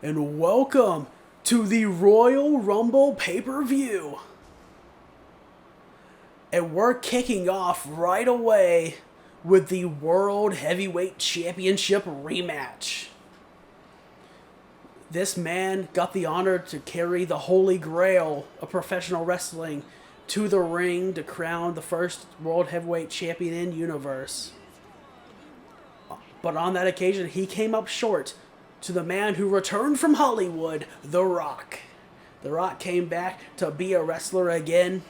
and welcome to the Royal Rumble pay-per-view. And we're kicking off right away with the World Heavyweight Championship rematch. This man got the honor to carry the Holy Grail of professional wrestling to the ring to crown the first World Heavyweight Champion in Universe. But on that occasion, he came up short to the man who returned from Hollywood, The Rock. The Rock came back to be a wrestler again.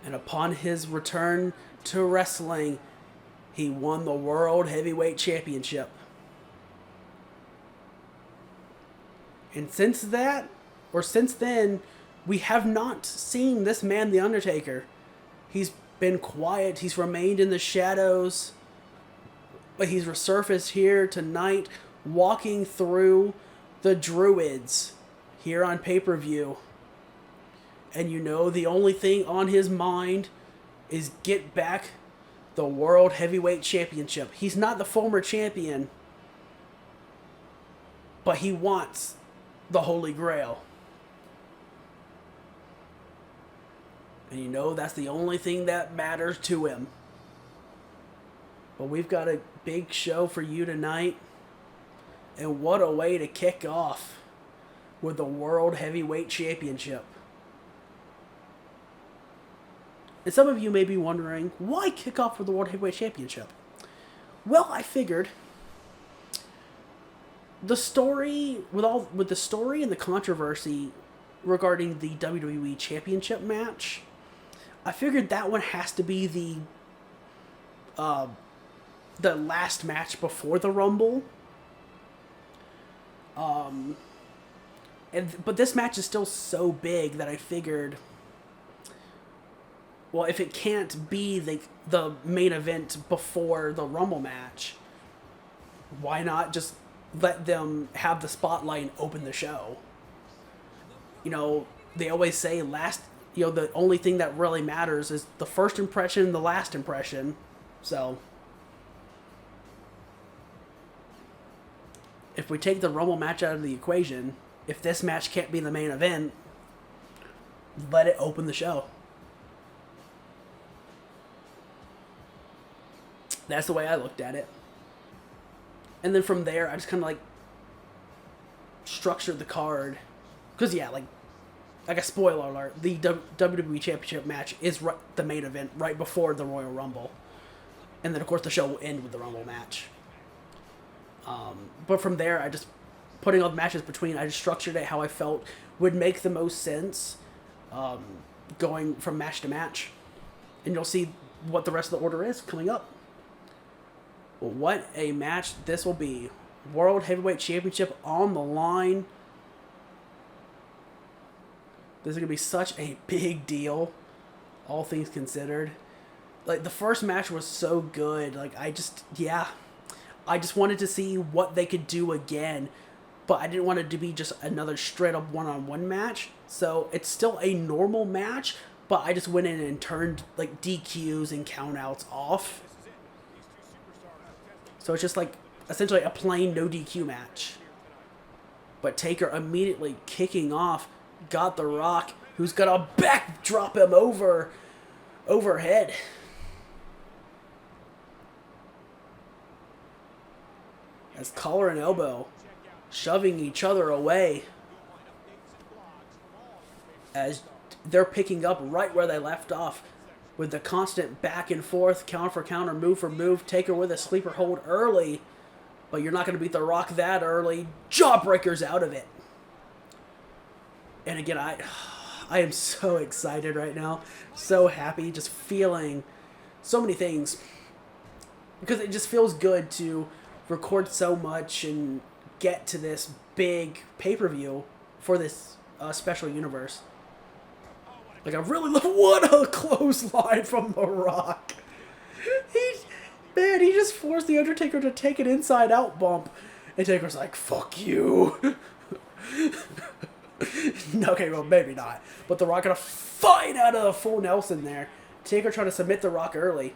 And upon his return to wrestling, he won the World Heavyweight Championship. And since then, we have not seen this man, The Undertaker. He's been quiet, he's remained in the shadows, but he's resurfaced here tonight, walking through the Druids here on pay-per-view. And you know, the only thing on his mind is get back the World Heavyweight Championship. He's not the former champion, but he wants the Holy Grail. And you know, that's the only thing that matters to him. But we've got a big show for you tonight. And what a way to kick off with the World Heavyweight Championship. And some of you may be wondering, why kick off with the World Heavyweight Championship? Well, I figured the story, with the story and the controversy regarding the WWE Championship match, I figured that one has to be the last match before the Rumble. But this match is still so big that I figured, well, if it can't be the main event before the Rumble match, why not just let them have the spotlight and open the show? You know, they always say the only thing that really matters is the first impression and the last impression. So if we take the Rumble match out of the equation, if this match can't be the main event, let it open the show. That's the way I looked at it. And then from there, I just kind of structured the card. Because, yeah, like a spoiler alert, the WWE Championship match is the main event right before the Royal Rumble. And then, of course, the show will end with the Rumble match. But from there, I just, putting all the matches between, I just structured it how I felt would make the most sense going from match to match. And you'll see what the rest of the order is coming up. Well, what a match this will be. World Heavyweight Championship on the line. This is going to be such a big deal, all things considered. Like, the first match was so good. I just wanted to see what they could do again, but I didn't want it to be just another straight-up one-on-one match. So it's still a normal match, but I just went in and turned DQs and countouts off. So it's just essentially a plain no DQ match. But Taker immediately kicking off, got The Rock, who's gonna backdrop him overhead. As collar and elbow, shoving each other away. As they're picking up right where they left off, with the constant back and forth, counter for counter, move for move. Taker with a sleeper hold early, but you're not going to beat The Rock that early. Jawbreakers out of it. And again, I am so excited right now. So happy, just feeling so many things. Because it just feels good to record so much and get to this big pay-per-view for this special universe. I really love, what a clothesline from The Rock. He just forced The Undertaker to take an inside-out bump. And Taker's like, fuck you. Okay, well, maybe not. But The Rock got a fight out of the full Nelson there. Taker trying to submit The Rock early,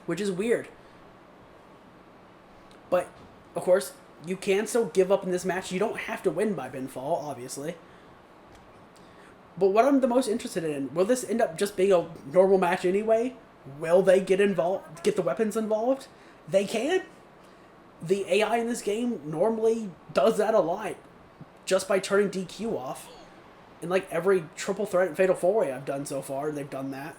which is weird. But, of course, You can still give up in this match. You don't have to win by pinfall, obviously. But what I'm the most interested in, will this end up just being a normal match anyway? Will they get the weapons involved? They can. The AI in this game normally does that a lot, just by turning DQ off. In like every triple threat and fatal 4-way I've done so far, they've done that.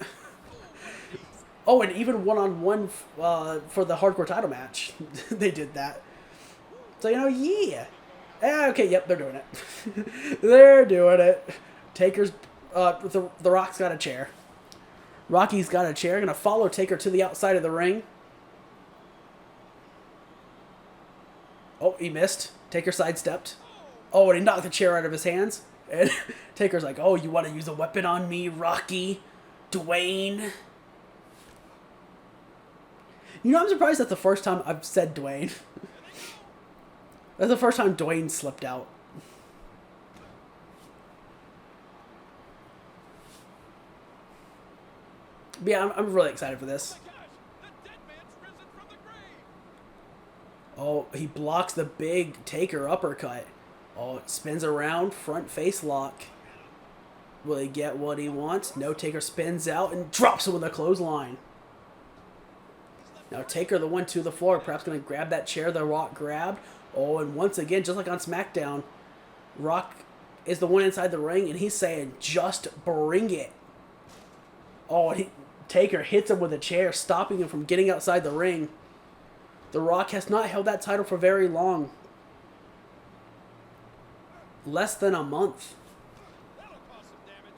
Oh, and even one-on-one for the hardcore title match, they did that. So, you know, yeah. Okay, yep, they're doing it. They're doing it. Taker's, the Rock's got a chair. Rocky's got a chair, gonna follow Taker to the outside of the ring. Oh, he missed. Taker sidestepped. Oh, and he knocked the chair out of his hands. And Taker's like, oh, you want to use a weapon on me, Rocky? Dwayne? You know, I'm surprised that's the first time I've said Dwayne. That's the first time Dwayne slipped out. But yeah, I'm really excited for this. Oh, he blocks the big Taker uppercut. Oh, it spins around, front face lock. Will he get what he wants? No, Taker spins out and drops him with a clothesline. Now Taker, the 1 to the floor, perhaps going to grab that chair the Rock grabbed. Oh, and once again, just like on SmackDown, Rock is the one inside the ring, and he's saying, just bring it. Oh, and Taker hits him with a chair, stopping him from getting outside the ring. The Rock has not held that title for very long. Less than a month.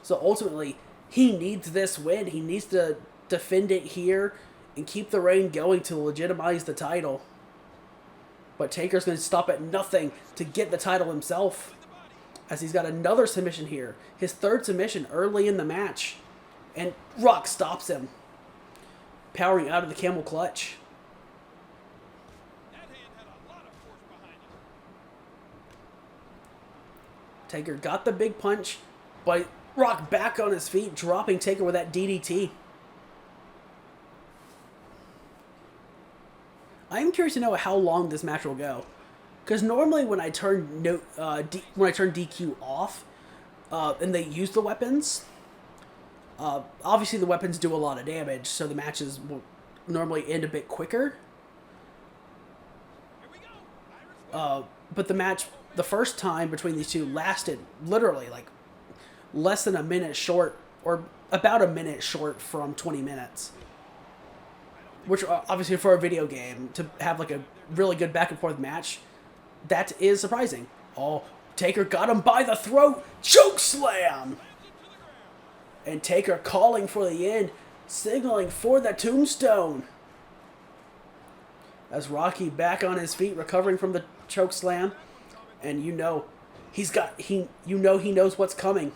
So ultimately, he needs this win. He needs to defend it here and keep the reign going to legitimize the title. But Taker's going to stop at nothing to get the title himself, as he's got another submission here. His third submission early in the match. And Rock stops him, powering out of the camel clutch. Taker got the big punch, but Rock back on his feet, dropping Taker with that DDT. I'm curious to know how long this match will go, because normally when I turn DQ off, and they use the weapons, obviously the weapons do a lot of damage, so the matches will normally end a bit quicker. But the match, the first time between these two, lasted literally like less than a minute short, or about a minute short from 20 minutes. Which, obviously, for a video game, to have like a really good back and forth match, that is surprising. Oh, Taker got him by the throat, choke slam! And Taker calling for the end, signaling for the tombstone. As Rocky back on his feet, recovering from the choke slam, and you know he knows what's coming.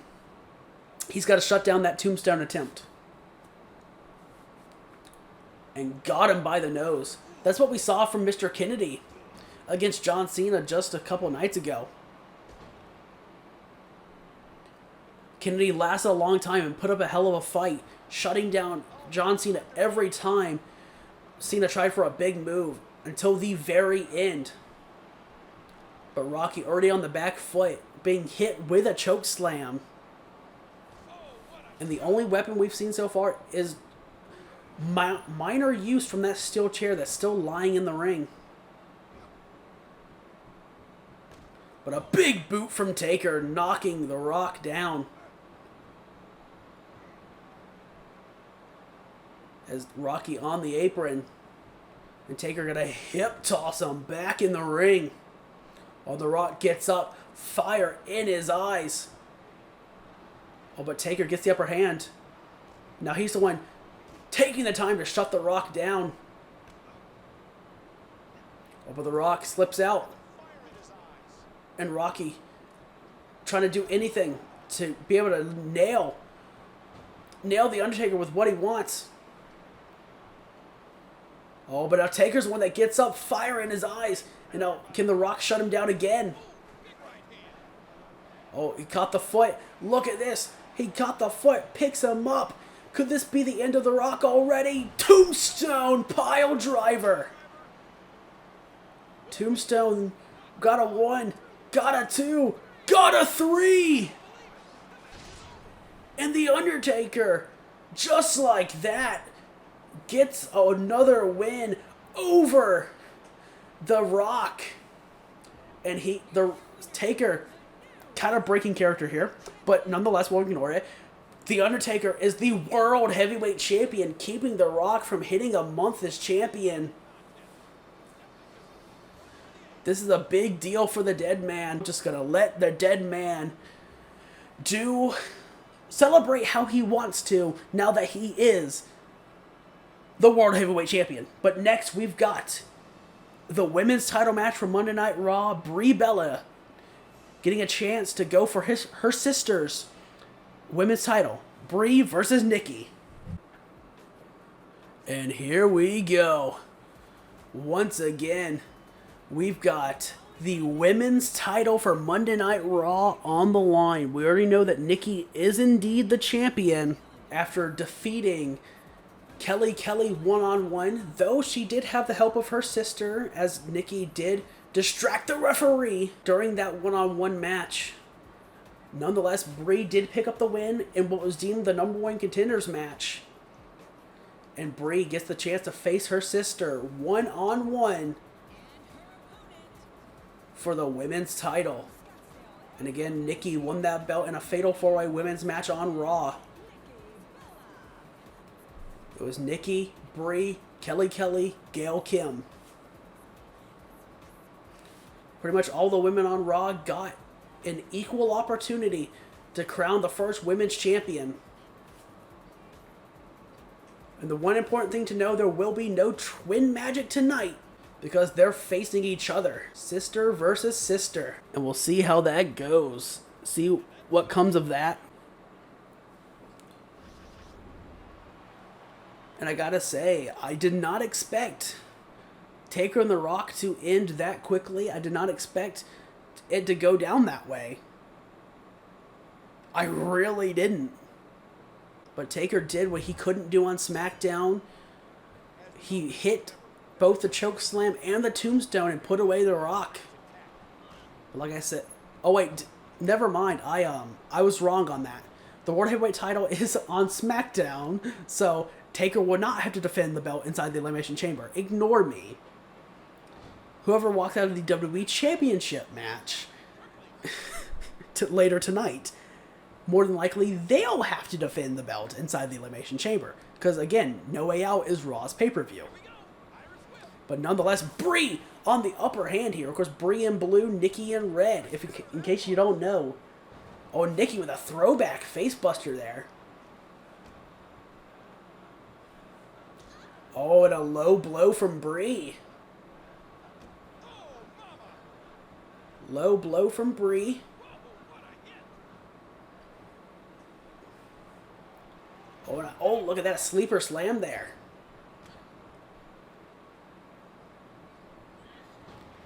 He's got to shut down that tombstone attempt. And got him by the nose. That's what we saw from Mr. Kennedy against John Cena just a couple nights ago. Kennedy lasted a long time and put up a hell of a fight, shutting down John Cena every time Cena tried for a big move until the very end. But Rocky already on the back foot, being hit with a choke slam. And the only weapon we've seen so far is minor use from that steel chair that's still lying in the ring. But a big boot from Taker, knocking the Rock down. As Rocky on the apron. And Taker gonna hip toss him back in the ring. While the Rock gets up, fire in his eyes. Oh, but Taker gets the upper hand. Now he's the one taking the time to shut the Rock down. Oh, but the Rock slips out. And Rocky trying to do anything to be able to nail the Undertaker with what he wants. Oh, but now Taker's the one that gets up, fire in his eyes. You know, can the Rock shut him down again? Oh, he caught the foot. Look at this. He caught the foot, picks him up. Could this be the end of the Rock already? Tombstone pile driver. Tombstone Got a 1. Got a 2. Got a 3. And the Undertaker, just like that, gets another win over The Rock. And the Taker, kind of breaking character here, but nonetheless won't ignore it. The Undertaker is the World Heavyweight Champion, keeping The Rock from hitting a month as champion. This is a big deal for the dead man. Just gonna let the dead man celebrate how he wants to now that he is the World Heavyweight Champion. But next we've got the women's title match for Monday Night Raw. Brie Bella getting a chance to go for her sister's women's title. Brie versus Nikki. And here we go. Once again, we've got the women's title for Monday Night Raw on the line. We already know that Nikki is indeed the champion after defeating Kelly one-on-one, though she did have the help of her sister, as Nikki did distract the referee during that one-on-one match. Nonetheless, Brie did pick up the win in what was deemed the number 1 contenders match. And Brie gets the chance to face her sister one-on-one for the women's title. And again, Nikki won that belt in a Fatal 4-Way women's match on Raw. It was Nikki, Brie, Kelly, Gail Kim. Pretty much all the women on Raw got an equal opportunity to crown the first women's champion. And the one important thing to know, there will be no twin magic tonight because they're facing each other. Sister versus sister. And we'll see how that goes. See what comes of that. And I gotta say, I did not expect Taker and The Rock to end that quickly. I did not expect it to go down that way. I really didn't. But Taker did what he couldn't do on SmackDown. He hit both the chokeslam and the tombstone and put away The Rock. But like I said, oh wait, never mind. I was wrong on that. The World Heavyweight title is on SmackDown, so Taker would not have to defend the belt inside the Elimination Chamber. Ignore me. Whoever walks out of the WWE Championship match later tonight, more than likely they'll have to defend the belt inside the Elimination Chamber. Because again, No Way Out is Raw's pay-per-view. But nonetheless, Brie on the upper hand here. Of course, Brie in blue, Nikki in red, in case you don't know. Oh, Nikki with a throwback facebuster there. Oh, and a low blow from Brie. Low blow from Brie. Oh, look at that sleeper slam there.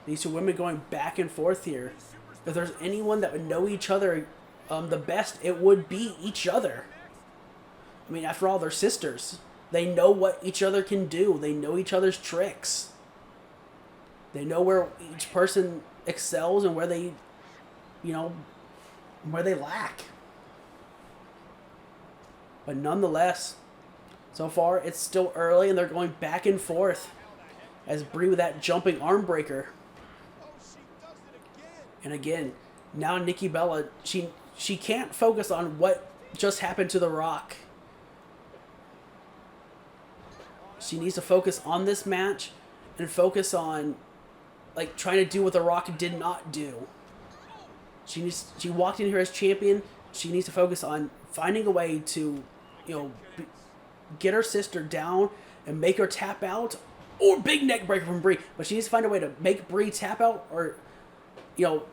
These two women going back and forth here. If there's anyone that would know each other the best, it would be each other. I mean, after all, they're sisters. They know what each other can do. They know each other's tricks. They know where each person excels and where they, where they lack. But nonetheless, so far it's still early and they're going back and forth as Brie with that jumping arm breaker. And again, now Nikki Bella, she can't focus on what just happened to The Rock. She needs to focus on this match and focus on trying to do what The Rock did not do. She walked in here as champion. She needs to focus on finding a way to, get her sister down and make her tap out, or big neck breaker from Brie. But she needs to find a way to make Brie tap out or,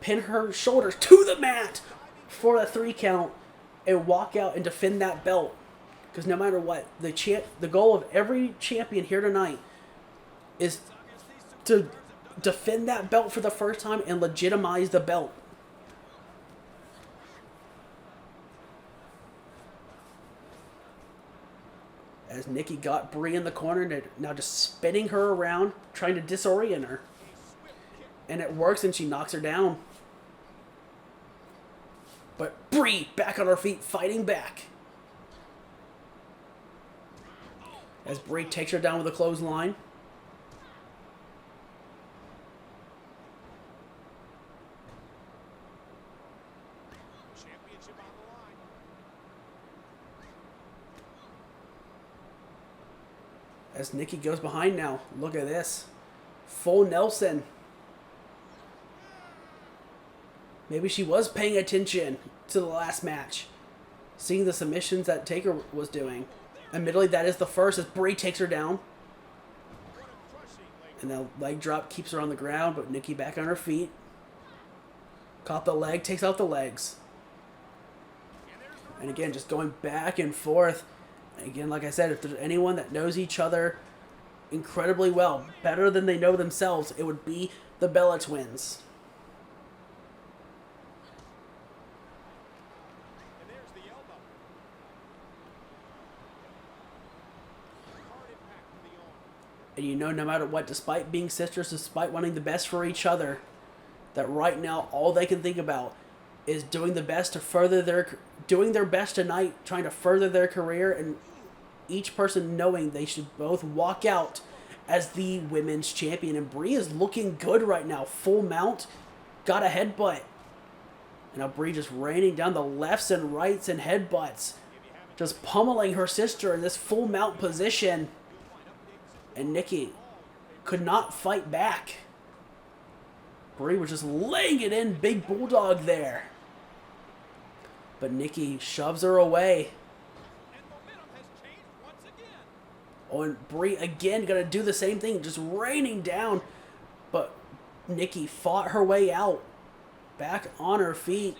pin her shoulders to the mat for a 3 count and walk out and defend that belt. Because no matter what, the goal of every champion here tonight is to defend that belt for the first time and legitimize the belt. As Nikki got Brie in the corner, now just spinning her around, trying to disorient her. And it works, and she knocks her down. But Brie back on her feet, fighting back. As Brie takes her down with a clothesline. Championship on the line. As Nikki goes behind now. Look at this. Full Nelson. Maybe she was paying attention to the last match, seeing the submissions that Taker was doing. Admittedly, that is the first as Brie takes her down. And the leg drop keeps her on the ground, but Nikki back on her feet. Caught the leg, takes out the legs. And again, just going back and forth. And again, like I said, if there's anyone that knows each other incredibly well, better than they know themselves, it would be the Bella Twins. And you know, no matter what, despite being sisters, despite wanting the best for each other, that right now all they can think about is doing the best to further doing their best tonight, trying to further their career, and each person knowing they should both walk out as the women's champion. And Brie is looking good right now. Full mount, got a headbutt. And now Brie just raining down the lefts and rights and headbutts, just pummeling her sister in this full mount position. And Nikki could not fight back. Brie was just laying it in, big bulldog there. But Nikki shoves her away. Oh, and Brie again gonna do the same thing, just raining down. But Nikki fought her way out, back on her feet.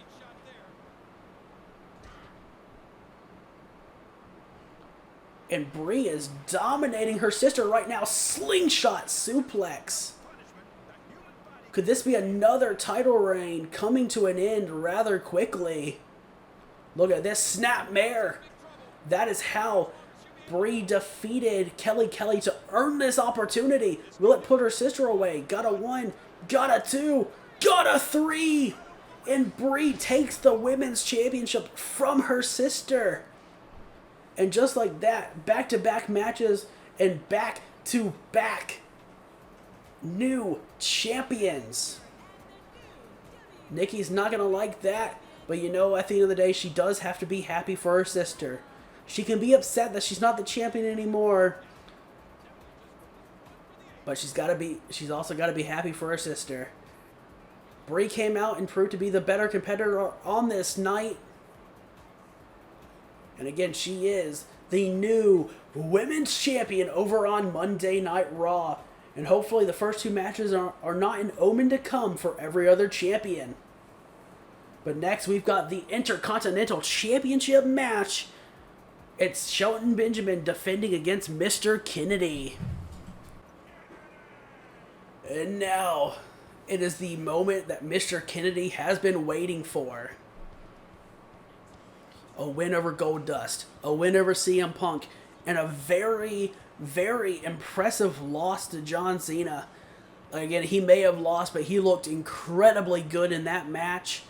And Brie is dominating her sister right now. Slingshot suplex. Could this be another title reign coming to an end rather quickly? Look at this snapmare. That is how Brie defeated Kelly to earn this opportunity. Will it put her sister away? Got a 1, got a 2, got a 3. And Brie takes the women's championship from her sister. And just like that, back-to-back matches and back-to-back new champions. Nikki's not going to like that, but you know, at the end of the day, she does have to be happy for her sister. She can be upset that she's not the champion anymore, but she's also got to be happy for her sister. Brie came out and proved to be the better competitor on this night. And again, she is the new women's champion over on Monday Night Raw. And hopefully the first 2 matches are not an omen to come for every other champion. But next we've got the Intercontinental Championship match. It's Shelton Benjamin defending against Mr. Kennedy. And now, it is the moment that Mr. Kennedy has been waiting for. A win over Goldust, a win over CM Punk, and a very, very impressive loss to John Cena. Again, he may have lost, but he looked incredibly good in that match.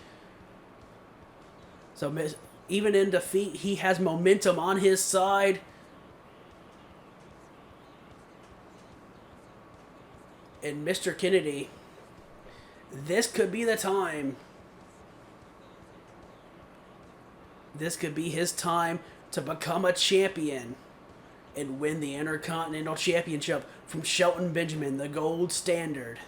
So even in defeat, he has momentum on his side. And Mr. Kennedy, this could be the time. This could be his time to become a champion and win the Intercontinental Championship from Shelton Benjamin, the gold standard.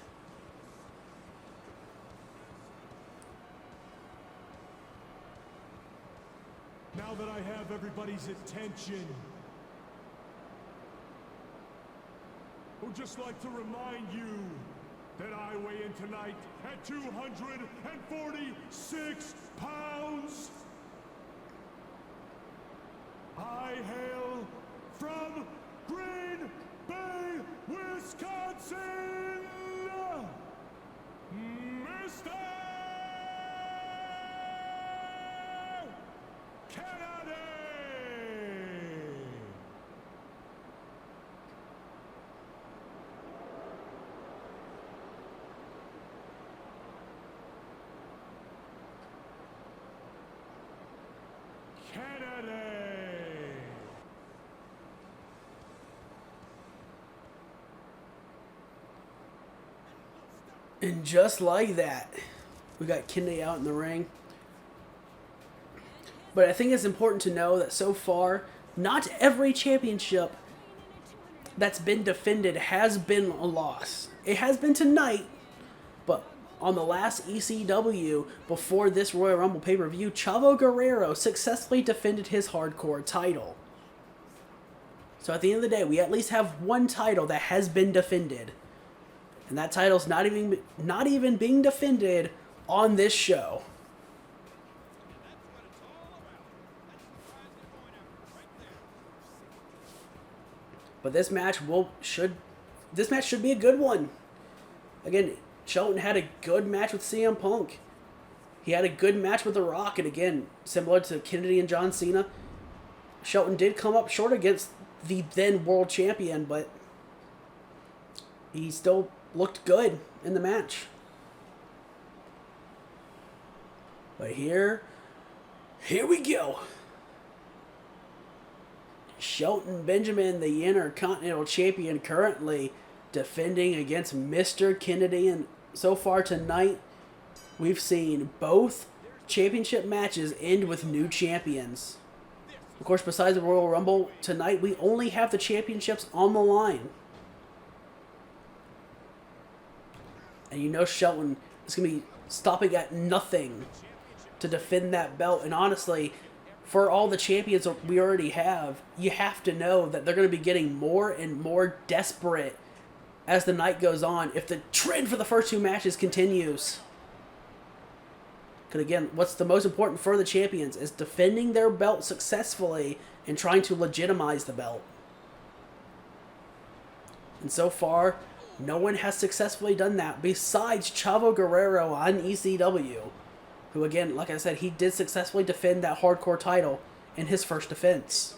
Now that I have everybody's attention, I would just like to remind you that I weigh in tonight at 246 pounds. I hail from Green Bay, Wisconsin, Mr. Kennedy! And just like that, we got Kennedy out in the ring. But I think it's important to know that so far, not every championship that's been defended has been a loss. It has been tonight, but on the last ECW before this Royal Rumble pay-per-view, Chavo Guerrero successfully defended his hardcore title. So at the end of the day, we at least have one title that has been defended. And that title's not even being defended on this show. But this match should be a good one. Again, Shelton had a good match with CM Punk. He had a good match with The Rock, and again, similar to Kennedy and John Cena, Shelton did come up short against the then world champion, but he still looked good in the match. But here we go. Shelton Benjamin, the Intercontinental Champion, currently defending against Mr. Kennedy. And so far tonight, we've seen both championship matches end with new champions. Of course, besides the Royal Rumble, tonight we only have the championships on the line. And you know Shelton is going to be stopping at nothing to defend that belt. And honestly, for all the champions we already have, you have to know that they're going to be getting more and more desperate as the night goes on if the trend for the first two matches continues. Because again, what's the most important for the champions is defending their belt successfully and trying to legitimize the belt. And so far, no one has successfully done that besides Chavo Guerrero on ECW. Who again, like I said, he did successfully defend that hardcore title in his first defense.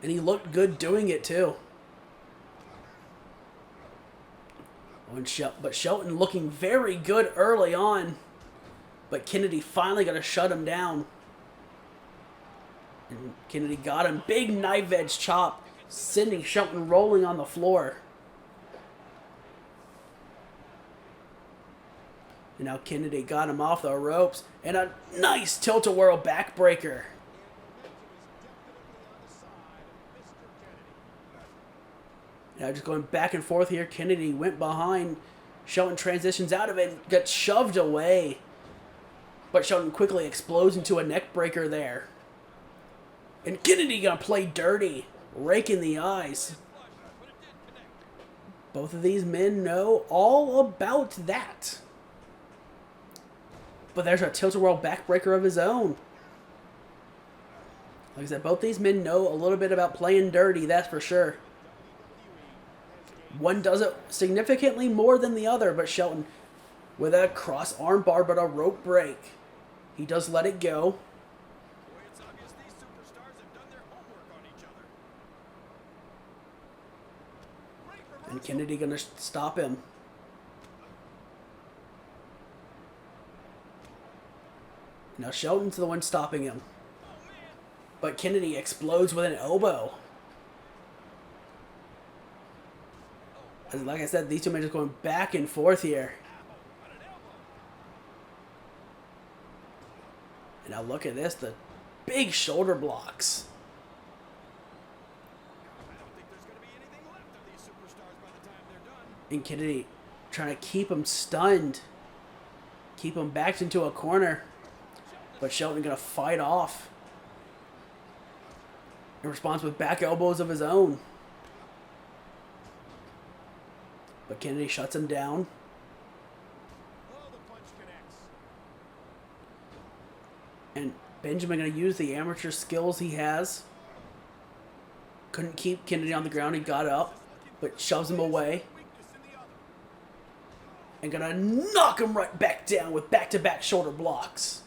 And he looked good doing it too. But Shelton looking very good early on. But Kennedy finally got to shut him down. And Kennedy got him. Big knife edge chop, sending Shelton rolling on the floor. And now Kennedy got him off the ropes. And a nice tilt-a-whirl backbreaker. Now just going back and forth here. Kennedy went behind. Shelton transitions out of it and gets shoved away. But Shelton quickly explodes into a neck breaker there. And Kennedy gonna play dirty. Raking the eyes. Both of these men know all about that. But there's a tilt-a-whirl backbreaker of his own. Like I said, both these men know a little bit about playing dirty, that's for sure. One does it significantly more than the other, but Shelton, with a cross arm bar but a rope break, he does let it go. And Kennedy gonna stop him. Now Shelton's the one stopping him. But Kennedy explodes with an elbow. And like I said, these two men just going back and forth here. And now look at this, the big shoulder blocks. And Kennedy trying to keep him stunned. Keep him backed into a corner. But Shelton gonna fight off. In response with back elbows of his own. But Kennedy shuts him down. And Benjamin gonna use the amateur skills he has. Couldn't keep Kennedy on the ground, he got up, but shoves him away. And gonna knock him right back down with back-to-back shoulder blocks.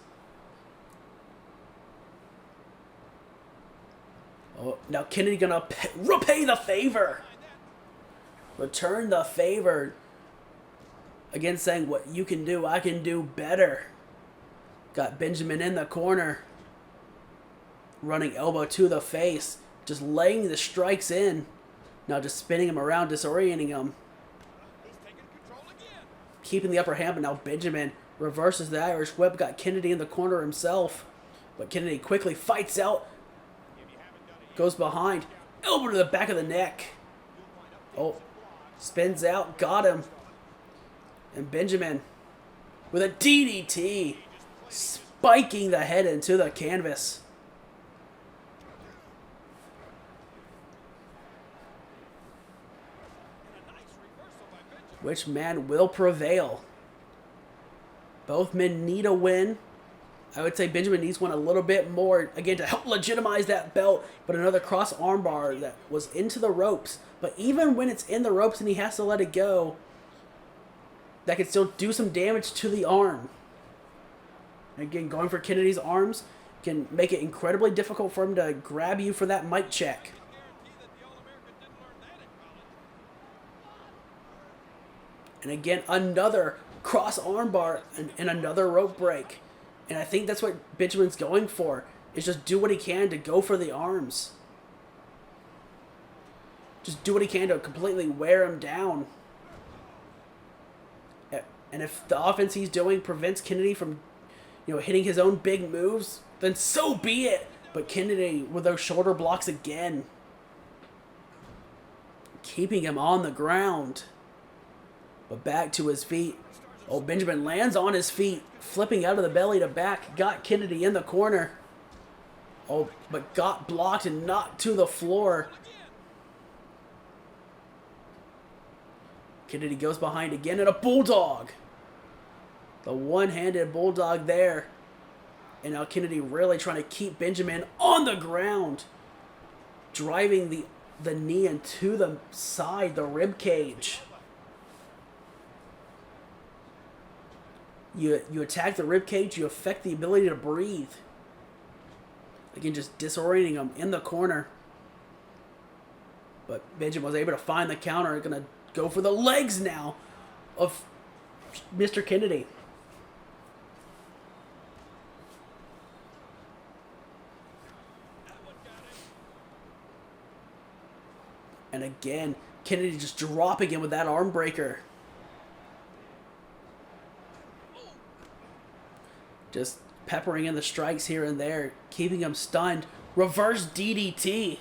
Oh, now Kennedy gonna repay the favor. Return the favor. Again saying, what you can do, I can do better. Got Benjamin in the corner. Running elbow to the face. Just laying the strikes in. Now just spinning him around, disorienting him. keeping the upper hand, but now Benjamin reverses the Irish whip, got Kennedy in the corner himself. But Kennedy quickly fights out, goes behind, elbow to the back of the neck. Oh, spins out, got him. And Benjamin with a DDT, spiking the head into the canvas. Which man will prevail? Both men need a win. I would say Benjamin needs one a little bit more, again, to help legitimize that belt. But another cross armbar that was into the ropes. But even when it's in the ropes and he has to let it go, that can still do some damage to the arm. Again, going for Kennedy's arms can make it incredibly difficult for him to grab you for that mic check. And again, another cross armbar and another rope break. And I think that's what Benjamin's going for, is just do what he can to go for the arms. Just do what he can to completely wear him down. And if the offense he's doing prevents Kennedy from, hitting his own big moves, then so be it. But Kennedy with those shoulder blocks again, keeping him on the ground. But back to his feet. Oh, Benjamin lands on his feet, flipping out of the belly to back. Got Kennedy in the corner. Oh, but got blocked and knocked to the floor. Kennedy goes behind again and a bulldog. The one-handed bulldog there. And now Kennedy really trying to keep Benjamin on the ground. Driving the knee into the side, the rib cage. You attack the ribcage, you affect the ability to breathe. Again, just disorienting him in the corner. But Benjamin was able to find the counter. Going to go for the legs now of Mr. Kennedy. And again, Kennedy just dropping him with that arm breaker. Just peppering in the strikes here and there, keeping him stunned. Reverse DDT.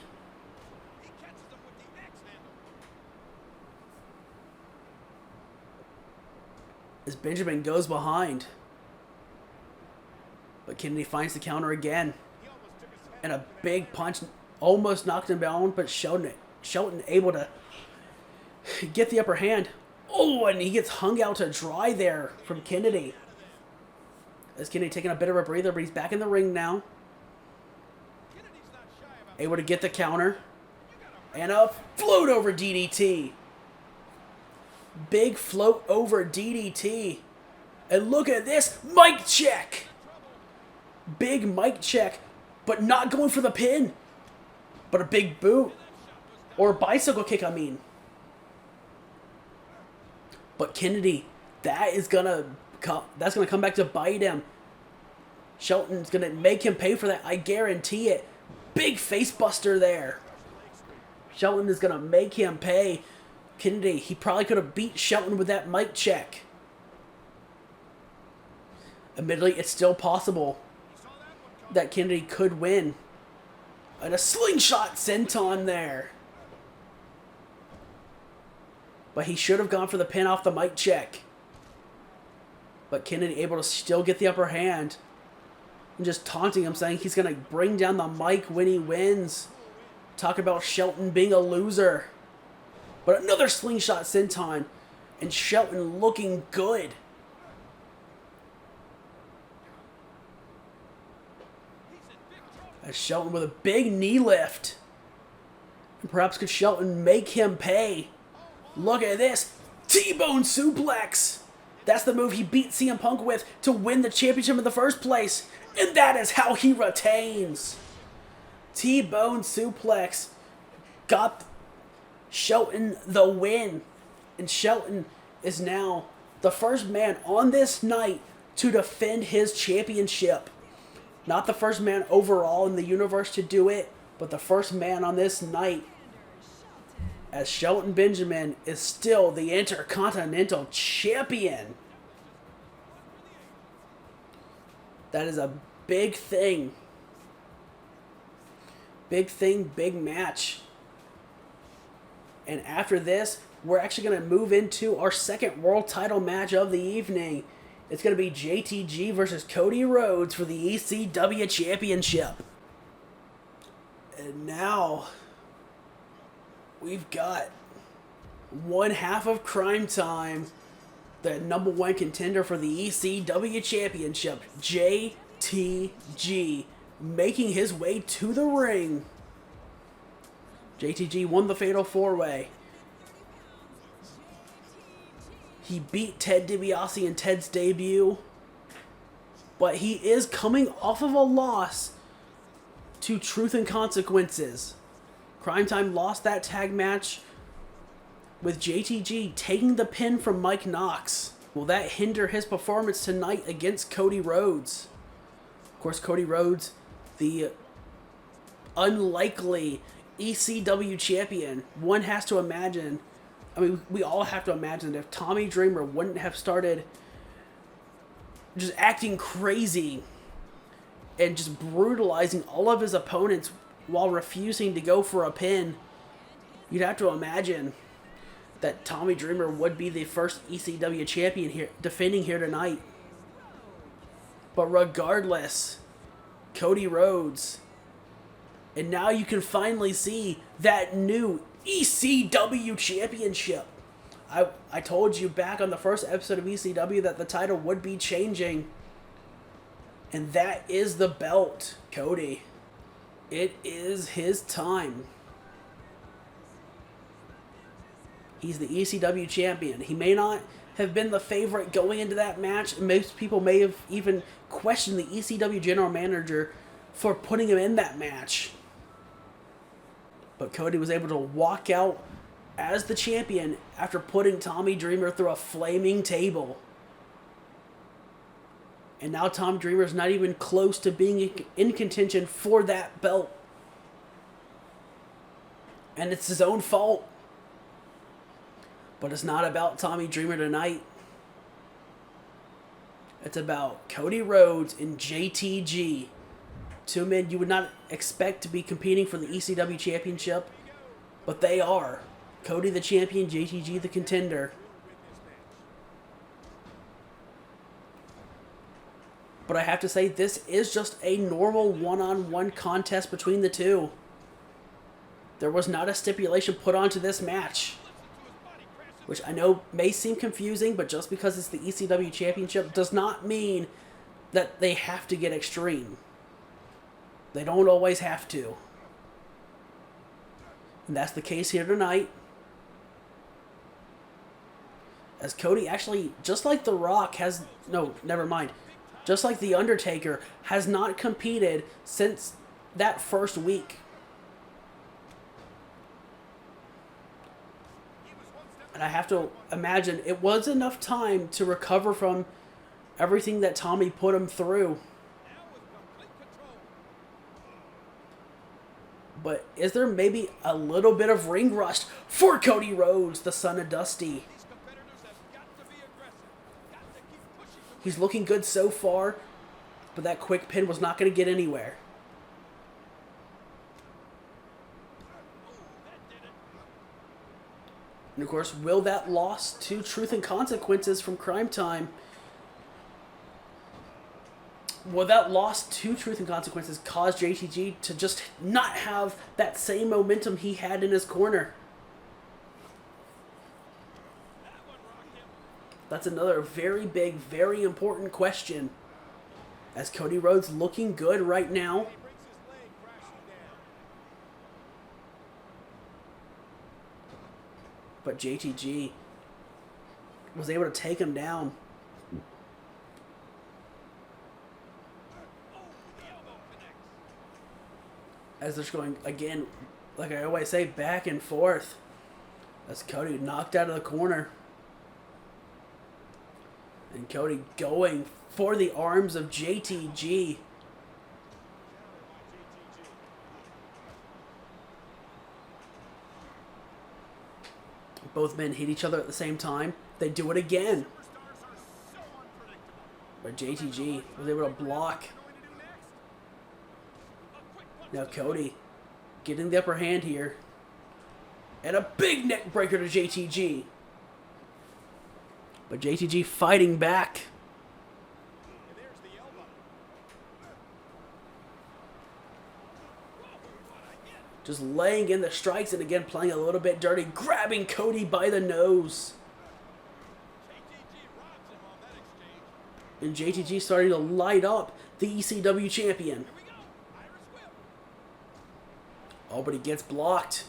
As Benjamin goes behind. But Kennedy finds the counter again. And a big punch almost knocked him down, but Shelton able to get the upper hand. Oh, and he gets hung out to dry there from Kennedy. As Kennedy taking a bit of a breather, but he's back in the ring now. Able to get the counter. And a float over DDT. Big float over DDT. And look at this. Mic check. Big mic check. But not going for the pin. But a big boot. Or bicycle kick, I mean. But Kennedy, that's gonna come back to bite him. Shelton's gonna make him pay for that. I guarantee it. Big face buster there. Shelton is gonna make him pay. Kennedy, he probably could have beat Shelton with that mic check. Admittedly, it's still possible that Kennedy could win. And a slingshot senton there. But he should have gone for the pin off the mic check. But Kennedy able to still get the upper hand. And just taunting him, saying he's going to bring down the mic when he wins. Talk about Shelton being a loser. But another slingshot senton. And Shelton looking good. As Shelton with a big knee lift. And perhaps could Shelton make him pay? Look at this. T-bone suplex. That's the move he beat CM Punk with to win the championship in the first place. And that is how he retains. T-bone suplex got Shelton the win. And Shelton is now the first man on this night to defend his championship. Not the first man overall in the universe to do it, but the first man on this night. as Shelton Benjamin is still the Intercontinental Champion. That is a big thing. Big thing, big match. And after this, we're actually going to move into our second world title match of the evening. It's going to be JTG versus Cody Rhodes for the ECW Championship. And now, we've got one half of Crime Time, the number one contender for the ECW Championship, JTG, making his way to the ring. JTG won the Fatal 4-Way. He beat Ted DiBiase in Ted's debut, but he is coming off of a loss to Truth and Consequences. Crime Time lost that tag match with JTG taking the pin from Mike Knox. Will that hinder his performance tonight against Cody Rhodes? Of course, Cody Rhodes, the unlikely ECW champion. One has to imagine, I mean, we all have to imagine if Tommy Dreamer wouldn't have started just acting crazy and just brutalizing all of his opponents while refusing to go for a pin, you'd have to imagine that Tommy Dreamer would be the first ECW champion here, defending here tonight. But regardless, Cody Rhodes. And now you can finally see that new ECW championship. I told you back on the first episode of ECW that the title would be changing. And that is the belt, Cody. It is his time. He's the ECW champion. He may not have been the favorite going into that match. Most people may have even questioned the ECW general manager for putting him in that match. But Cody was able to walk out as the champion after putting Tommy Dreamer through a flaming table. And now Tom Dreamer's not even close to being in contention for that belt. And it's his own fault. But it's not about Tommy Dreamer tonight. It's about Cody Rhodes and JTG. Two men you would not expect to be competing for the ECW Championship, but they are. Cody the champion, JTG the contender. But I have to say, this is just a normal one-on-one contest between the two. There was not a stipulation put onto this match, which I know may seem confusing, but just because it's the ECW Championship does not mean that they have to get extreme. They don't always have to. And that's the case here tonight. As Cody actually, just like The Rock has... No, never mind. Just like The Undertaker has not competed since that first week. And I have to imagine it was enough time to recover from everything that Tommy put him through. But is there maybe a little bit of ring rust for Cody Rhodes, the son of Dusty? He's looking good so far, but that quick pin was not going to get anywhere. And of course, will that loss to Truth and Consequences from Crime Time, will that loss to Truth and Consequences cause JTG to just not have that same momentum he had in his corner? That's another very big, very important question. As Cody Rhodes looking good right now. But JTG was able to take him down. As they're going, again, like I always say, back and forth. As Cody knocked out of the corner. And Cody going for the arms of JTG. Both men hit each other at the same time. They do it again. But JTG was able to block. Now Cody getting the upper hand here. And a big neck breaker to JTG. But JTG fighting back. Just laying in the strikes and again playing a little bit dirty. Grabbing Cody by the nose. And JTG starting to light up the ECW champion. Oh, but he gets blocked.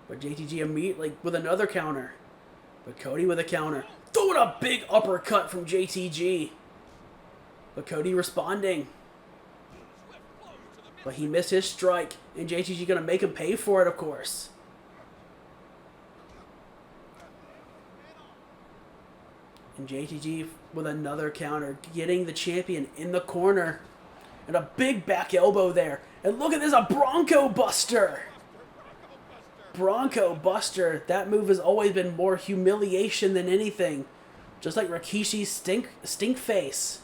But JTG immediately with another counter. But Cody with a counter. Throwing a big uppercut from JTG. But Cody responding. But he missed his strike. And JTG going to make him pay for it, of course. And JTG with another counter. Getting the champion in the corner. And a big back elbow there. And look at this, a Bronco Buster. Bronco Buster. That move has always been more humiliation than anything. Just like Rikishi's stink face.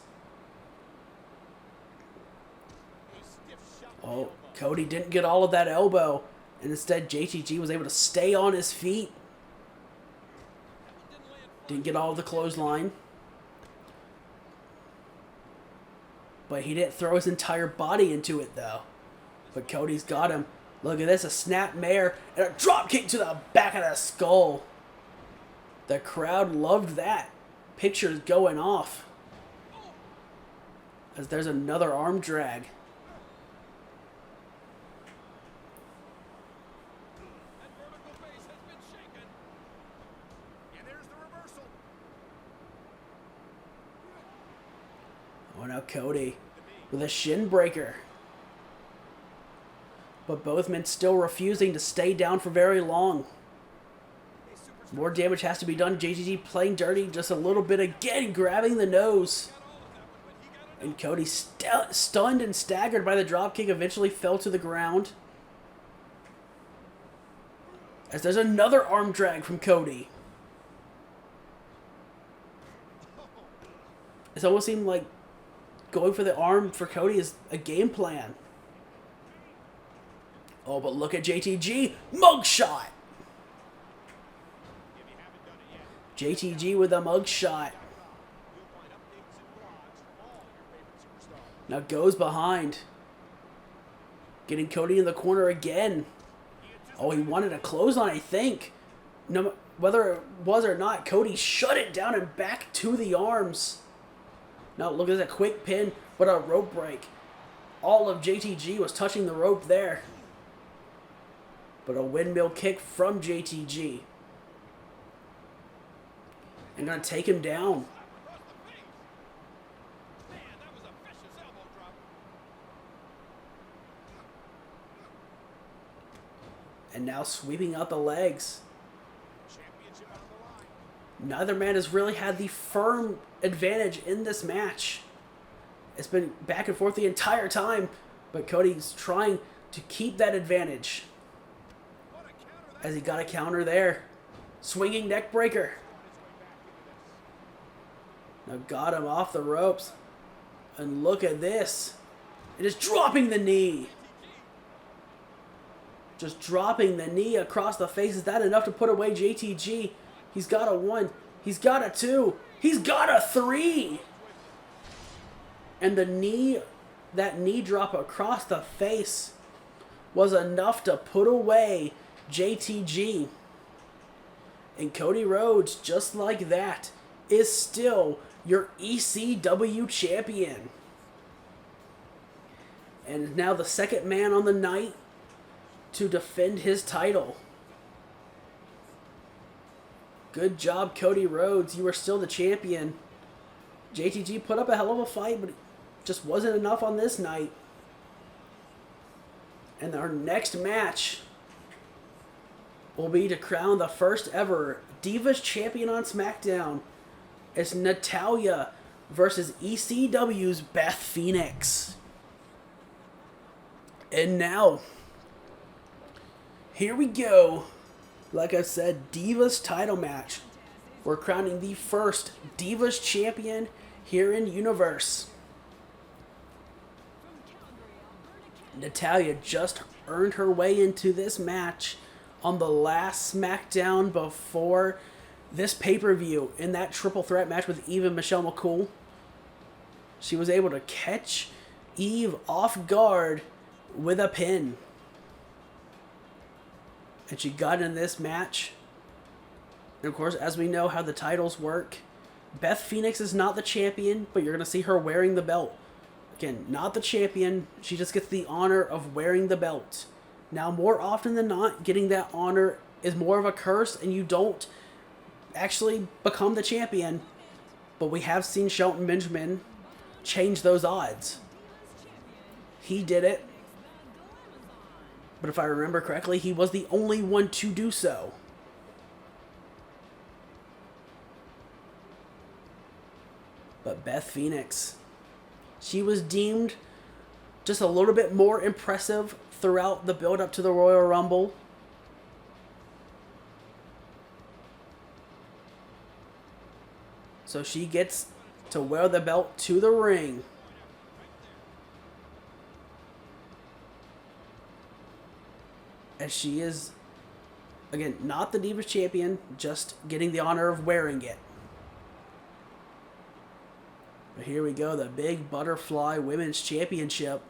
Oh, Cody didn't get all of that elbow. And instead, JTG was able to stay on his feet. Didn't get all of the clothesline. But he didn't throw his entire body into it, though. But Cody's got him. Look at this, a snap mare and a drop kick to the back of the skull. The crowd loved that. Pictures going off. As there's another arm drag. Oh, now Cody with a shin breaker. But both men still refusing to stay down for very long. More damage has to be done. JTG playing dirty just a little bit again, grabbing the nose. And Cody stunned and staggered by the dropkick eventually fell to the ground. As there's another arm drag from Cody. It almost seemed like going for the arm for Cody is a game plan. Oh, but look at JTG. Mugshot. JTG with a mugshot. Now goes behind. Getting Cody in the corner again. Oh, he wanted a clothesline, I think. No, whether it was or not, Cody shut it down and back to the arms. Now look at that quick pin, but a rope break. All of JTG was touching the rope there. But a windmill kick from JTG. And gonna take him down. And now sweeping out the legs. Neither man has really had the firm advantage in this match. It's been back and forth the entire time. But Cody's trying to keep that advantage. As he got a counter there. Swinging neck breaker. Now got him off the ropes. And look at this. It is dropping the knee. Just dropping the knee across the face. Is that enough to put away JTG? He's got a 1. He's got a 2. He's got a 3. And the knee, that knee drop across the face was enough to put away JTG. And Cody Rhodes, just like that, is still your ECW champion. And now the second man on the night to defend his title. Good job, Cody Rhodes. You are still the champion. JTG put up a hell of a fight, but it just wasn't enough on this night. And our next match will be to crown the first ever Divas champion on SmackDown. It's Natalya versus ECW's Beth Phoenix. And now, here we go. Like I said, Divas title match. We're crowning the first Divas champion here in Universe. Natalya just earned her way into this match on the last SmackDown before this pay-per-view in that triple threat match with Eve and Michelle McCool. She was able to catch Eve off guard with a pin. And she got in this match. And of course, as we know how the titles work, Beth Phoenix is not the champion, but you're going to see her wearing the belt. Again, not the champion. She just gets the honor of wearing the belt. Now, more often than not, getting that honor is more of a curse, and you don't actually become the champion. But we have seen Shelton Benjamin change those odds. He did it. But if I remember correctly, he was the only one to do so. But Beth Phoenix, she was deemed just a little bit more impressive throughout the build-up to the Royal Rumble. So she gets to wear the belt to the ring. As she is, again, not the Divas champion, just getting the honor of wearing it. But here we go, the big butterfly women's championship.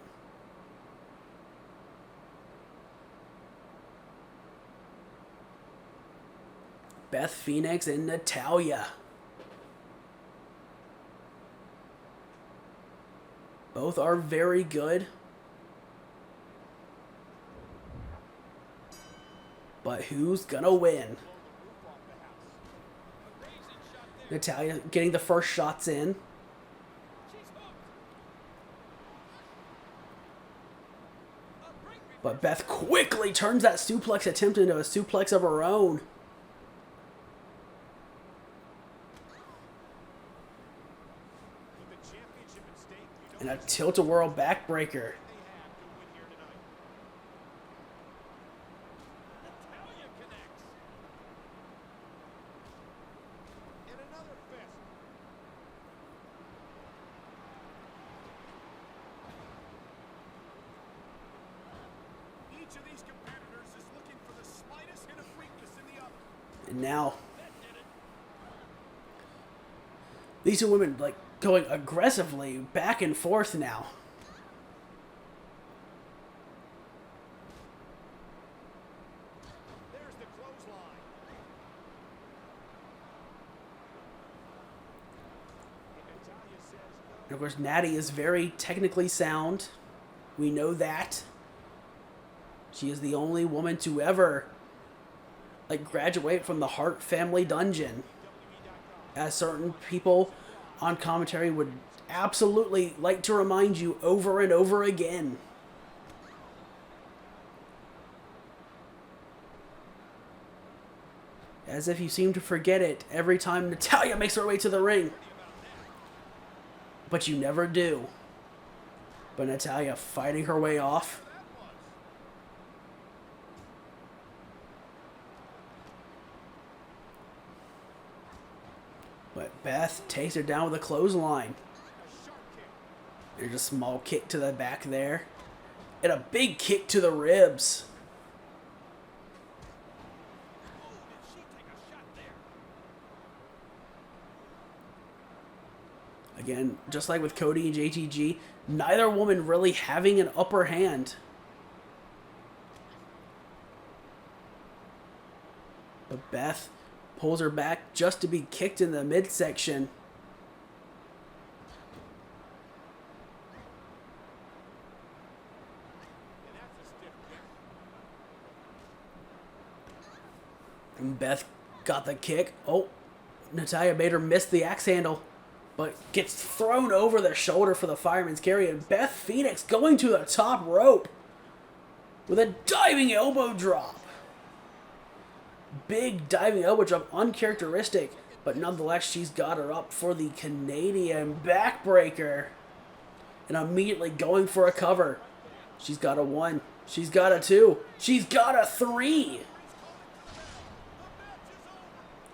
Beth Phoenix and Natalya. Both are very good. But who's gonna win? Natalya getting the first shots in. But Beth quickly turns that suplex attempt into a suplex of her own. And a tilt-a-whirl backbreaker. And now, these two women, like, going aggressively back and forth now. There's the clothesline. And of course, Natty is very technically sound. We know that. She is the only woman to ever, like, graduate from the Hart family dungeon. As certain people on commentary would absolutely like to remind you over and over again. As if you seem to forget it every time Natalya makes her way to the ring. But you never do. But Natalya fighting her way off. But Beth takes her down with a clothesline. There's a small kick to the back there. And a big kick to the ribs. Again, just like with Cody and JTG, neither woman really having an upper hand. But Beth pulls her back just to be kicked in the midsection. And Beth got the kick. Oh, Natalya made her miss the axe handle, but gets thrown over the shoulder for the fireman's carry. And Beth Phoenix going to the top rope with a diving elbow drop. Big diving elbow drop, uncharacteristic, but nonetheless she's got her up for the Canadian backbreaker. And immediately going for a cover. She's got a 1. She's got a 2. She's got a 3.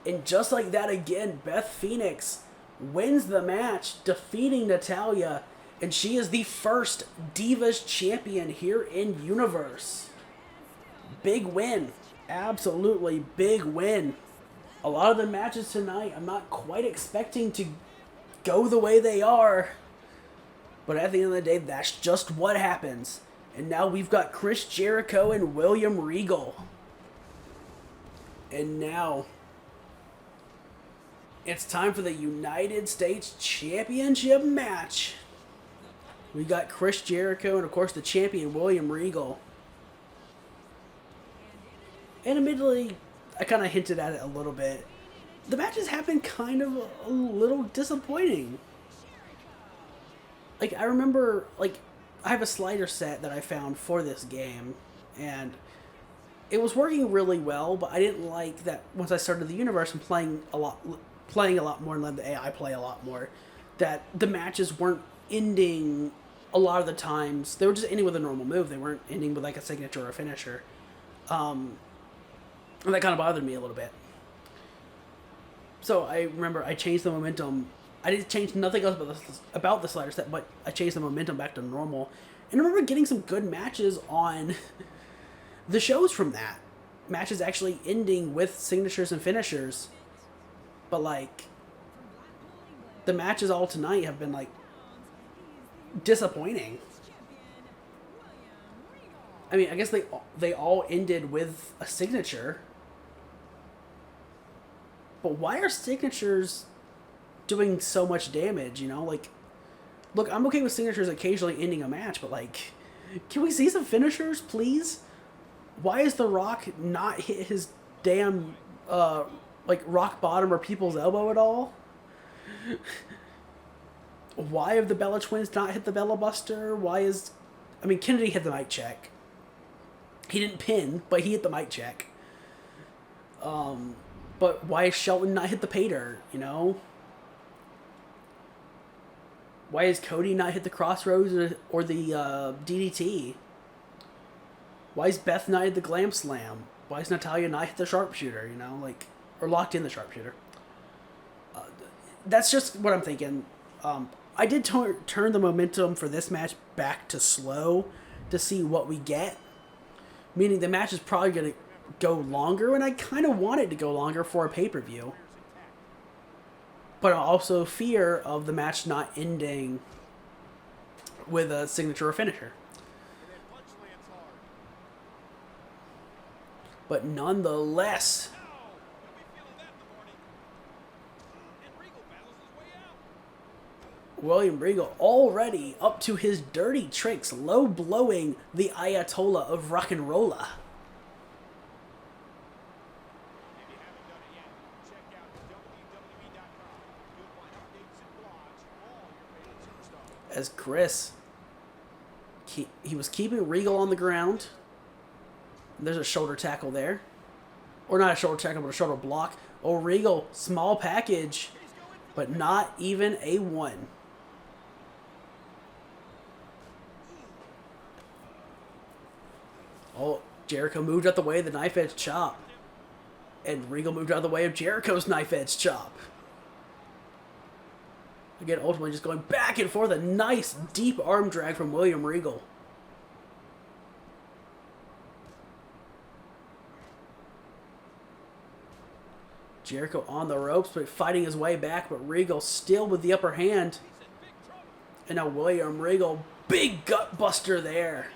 And just like that again, Beth Phoenix wins the match, defeating Natalya, and she is the first Divas champion here in Universe. Big win. Absolutely big win. A lot of the matches tonight, I'm not quite expecting to go the way they are. But at the end of the day, that's just what happens. And now we've got Chris Jericho and William Regal. And now it's time for the United States Championship match. We got Chris Jericho and, of course, the champion, William Regal. And admittedly, I kind of hinted at it a little bit. The matches have been kind of a little disappointing. Like, I remember, like, I have a slider set that I found for this game, and it was working really well, but I didn't like that once I started the universe and playing a lot more and letting the AI play a lot more, that the matches weren't ending a lot of the times. They were just ending with a normal move. They weren't ending with, like, a signature or a finisher. And that kind of bothered me a little bit. So I remember I changed the momentum. I didn't change nothing else about the slider set, but I changed the momentum back to normal. And I remember getting some good matches on the shows from that. Matches actually ending with signatures and finishers. But, like, the matches all tonight have been, like, disappointing. I mean, I guess they all ended with a signature. But why are signatures doing so much damage, you know? Like, look, I'm okay with signatures occasionally ending a match, but, like, can we see some finishers, please? Why is The Rock not hit his damn, like, rock bottom or people's elbow at all? Why have the Bella Twins not hit the Bella Buster? I mean, Kennedy hit the mic check. He didn't pin, but he hit the mic check. But why has Shelton not hit the pay dirt, you know? Why has Cody not hit the crossroads or the DDT? Why is Beth not hit the glam slam? Why is Natalya not hit the sharpshooter, you know? Like, or locked in the sharpshooter? That's just what I'm thinking. I did turn the momentum for this match back to slow to see what we get. Meaning the match is probably going to go longer, and I kind of want it to go longer for a pay-per-view. But I also fear of the match not ending with a signature or finisher. But nonetheless, William Regal already up to his dirty tricks, low blowing the Ayatollah of Rock and Rolla. As Chris, he was keeping Regal on the ground. There's a shoulder tackle there. Or not a shoulder tackle, but a shoulder block. Oh, Regal, small package, but not even a one. Oh, Jericho moved out the way of the knife edge chop. And Regal moved out of the way of Jericho's knife edge chop. Again, ultimately just going back and forth. A nice deep arm drag from William Regal. Jericho on the ropes, but fighting his way back. But Regal still with the upper hand. And now William Regal, big gut buster there.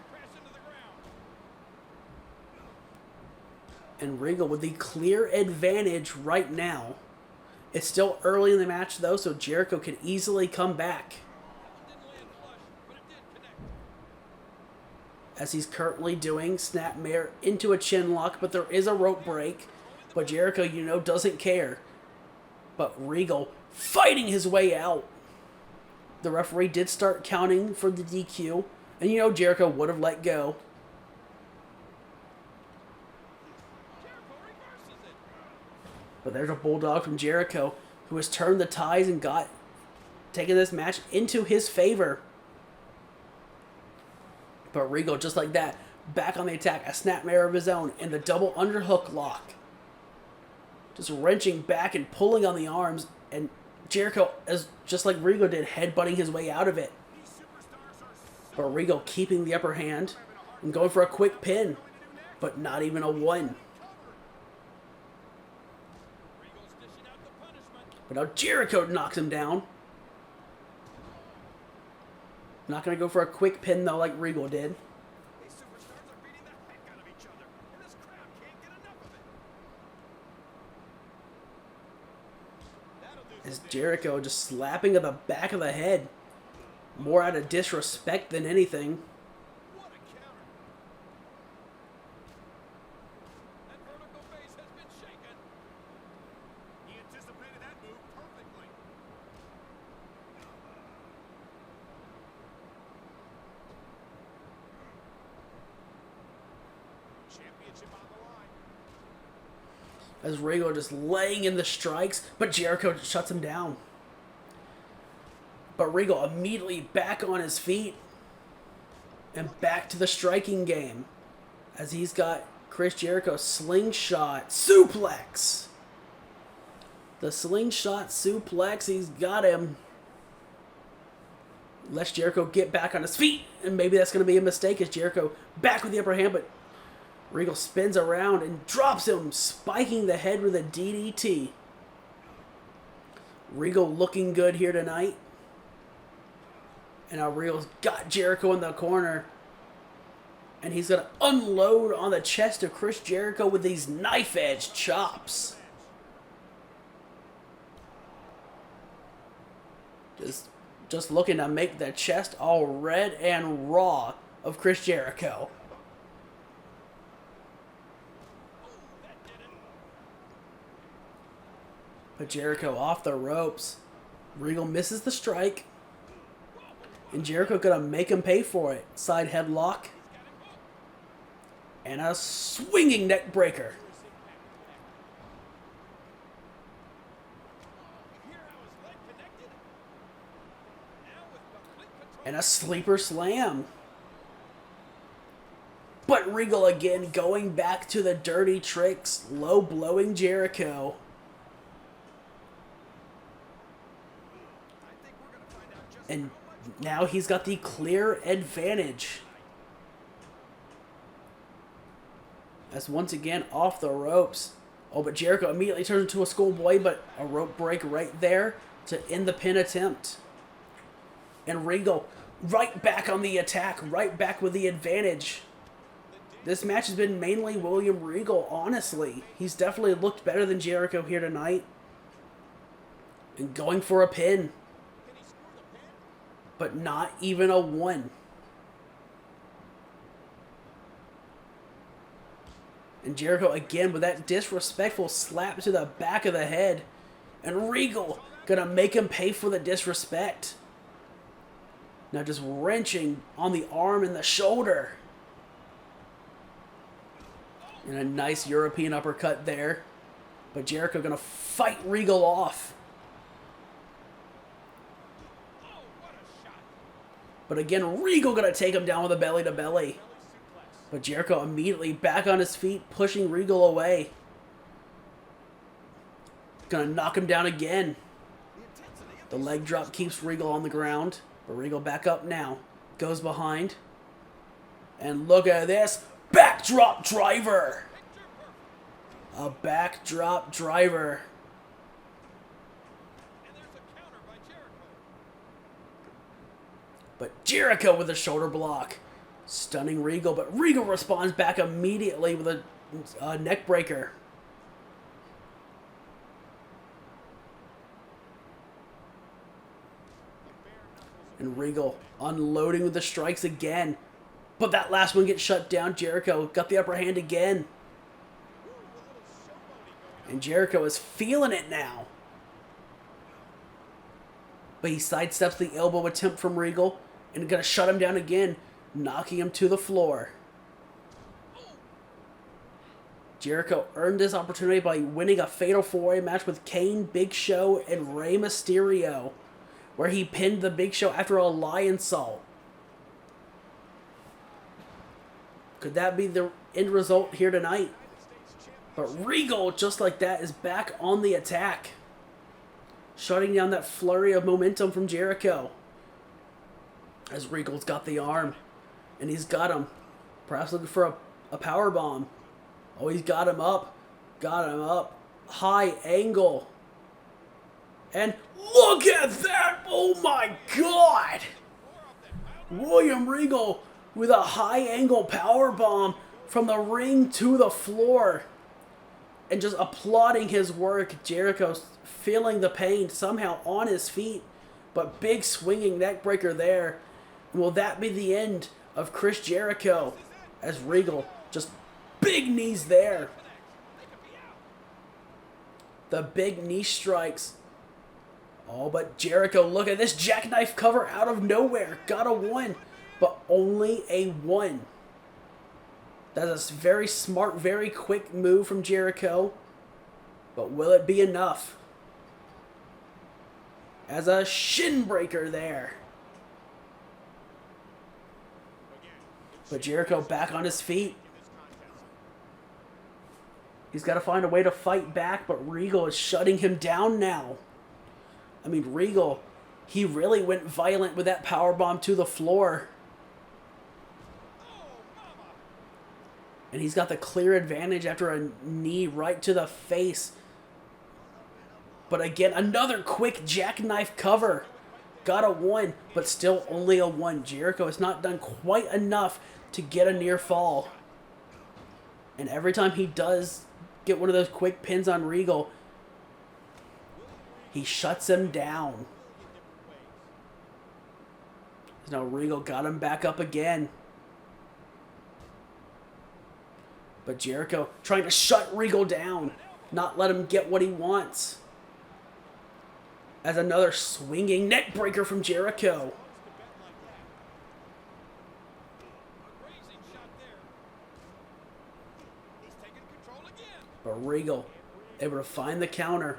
And Regal with the clear advantage right now. It's still early in the match, though, so Jericho can easily come back. As he's currently doing, snapmare into a chin lock, but there is a rope break. But Jericho, you know, doesn't care. But Regal fighting his way out. The referee did start counting for the DQ. And you know Jericho would have let go. But there's a bulldog from Jericho who has turned the tides and taken this match into his favor. But Regal, just like that, back on the attack, a snapmare of his own, and the double underhook lock. just wrenching back and pulling on the arms, and Jericho, as just like Regal did, headbutting his way out of it. But Regal keeping the upper hand and going for a quick pin, but not even a one. But now Jericho knocks him down. Not going to go for a quick pin, though, like Regal did. As Jericho just slapping at the back of the head. More out of disrespect than anything. As Regal just laying in the strikes, but Jericho shuts him down. But Regal immediately back on his feet and back to the striking game as he's got Chris Jericho slingshot suplex. The slingshot suplex, he's got him. Lets Jericho get back on his feet, and maybe that's going to be a mistake as Jericho back with the upper hand, but Regal spins around and drops him, spiking the head with a DDT. Regal looking good here tonight. And now Regal's got Jericho in the corner. And he's going to unload on the chest of Chris Jericho with these knife-edge chops. Just looking to make the chest all red and raw of Chris Jericho. But Jericho off the ropes. Regal misses the strike. And Jericho gonna make him pay for it. Side headlock. And a swinging neck breaker. And a sleeper slam. But Regal again going back to the dirty tricks. Low blowing Jericho. And now he's got the clear advantage. As once again off the ropes. Oh, but Jericho immediately turns into a schoolboy, but a rope break right there to end the pin attempt. And Regal right back on the attack, right back with the advantage. This match has been mainly William Regal, honestly. He's definitely looked better than Jericho here tonight. And going for a pin. But not even a one. And Jericho again with that disrespectful slap to the back of the head. And Regal gonna make him pay for the disrespect. Now just wrenching on the arm and the shoulder. And a nice European uppercut there. But Jericho gonna fight Regal off. But again, Regal gonna take him down with a belly to belly. But Jericho immediately back on his feet, pushing Regal away. Gonna knock him down again. The leg drop keeps Regal on the ground. But Regal back up now. Goes behind. And look at this. Backdrop driver. A backdrop driver. But Jericho with a shoulder block. Stunning Regal. But Regal responds back immediately with a neck breaker. And Regal unloading with the strikes again. But that last one gets shut down. Jericho got the upper hand again. And Jericho is feeling it now. But he sidesteps the elbow attempt from Regal. And gonna shut him down again. Knocking him to the floor. Jericho earned this opportunity by winning a Fatal 4-Way match with Kane, Big Show, and Rey Mysterio. Where he pinned the Big Show after a lion salt. Could that be the end result here tonight? But Regal, just like that, is back on the attack. Shutting down that flurry of momentum from Jericho. As Regal's got the arm. And he's got him. Perhaps looking for a power bomb. Oh, he's got him up. Got him up. High angle. And look at that! Oh my God! William Regal with a high angle power bomb from the ring to the floor. And just applauding his work. Jericho's feeling the pain somehow on his feet. But big swinging neck breaker there. Will that be the end of Chris Jericho? As Regal just big knees there. The big knee strikes. Oh, but Jericho, look at this jackknife cover out of nowhere. Got a 1, but only a 1. That's a very smart, very quick move from Jericho. But will it be enough? As a shin breaker there. But Jericho back on his feet. He's got to find a way to fight back, but Regal is shutting him down now. I mean, Regal, he really went violent with that powerbomb to the floor. And he's got the clear advantage after a knee right to the face. But again, another quick jackknife cover. Got a 1, but still only a 1. Jericho has not done quite enough to get a near fall. And every time he does get one of those quick pins on Regal, he shuts him down. Now Regal got him back up again. But Jericho trying to shut Regal down. Not let him get what he wants. As another swinging neck breaker from Jericho. But Regal able to find the counter.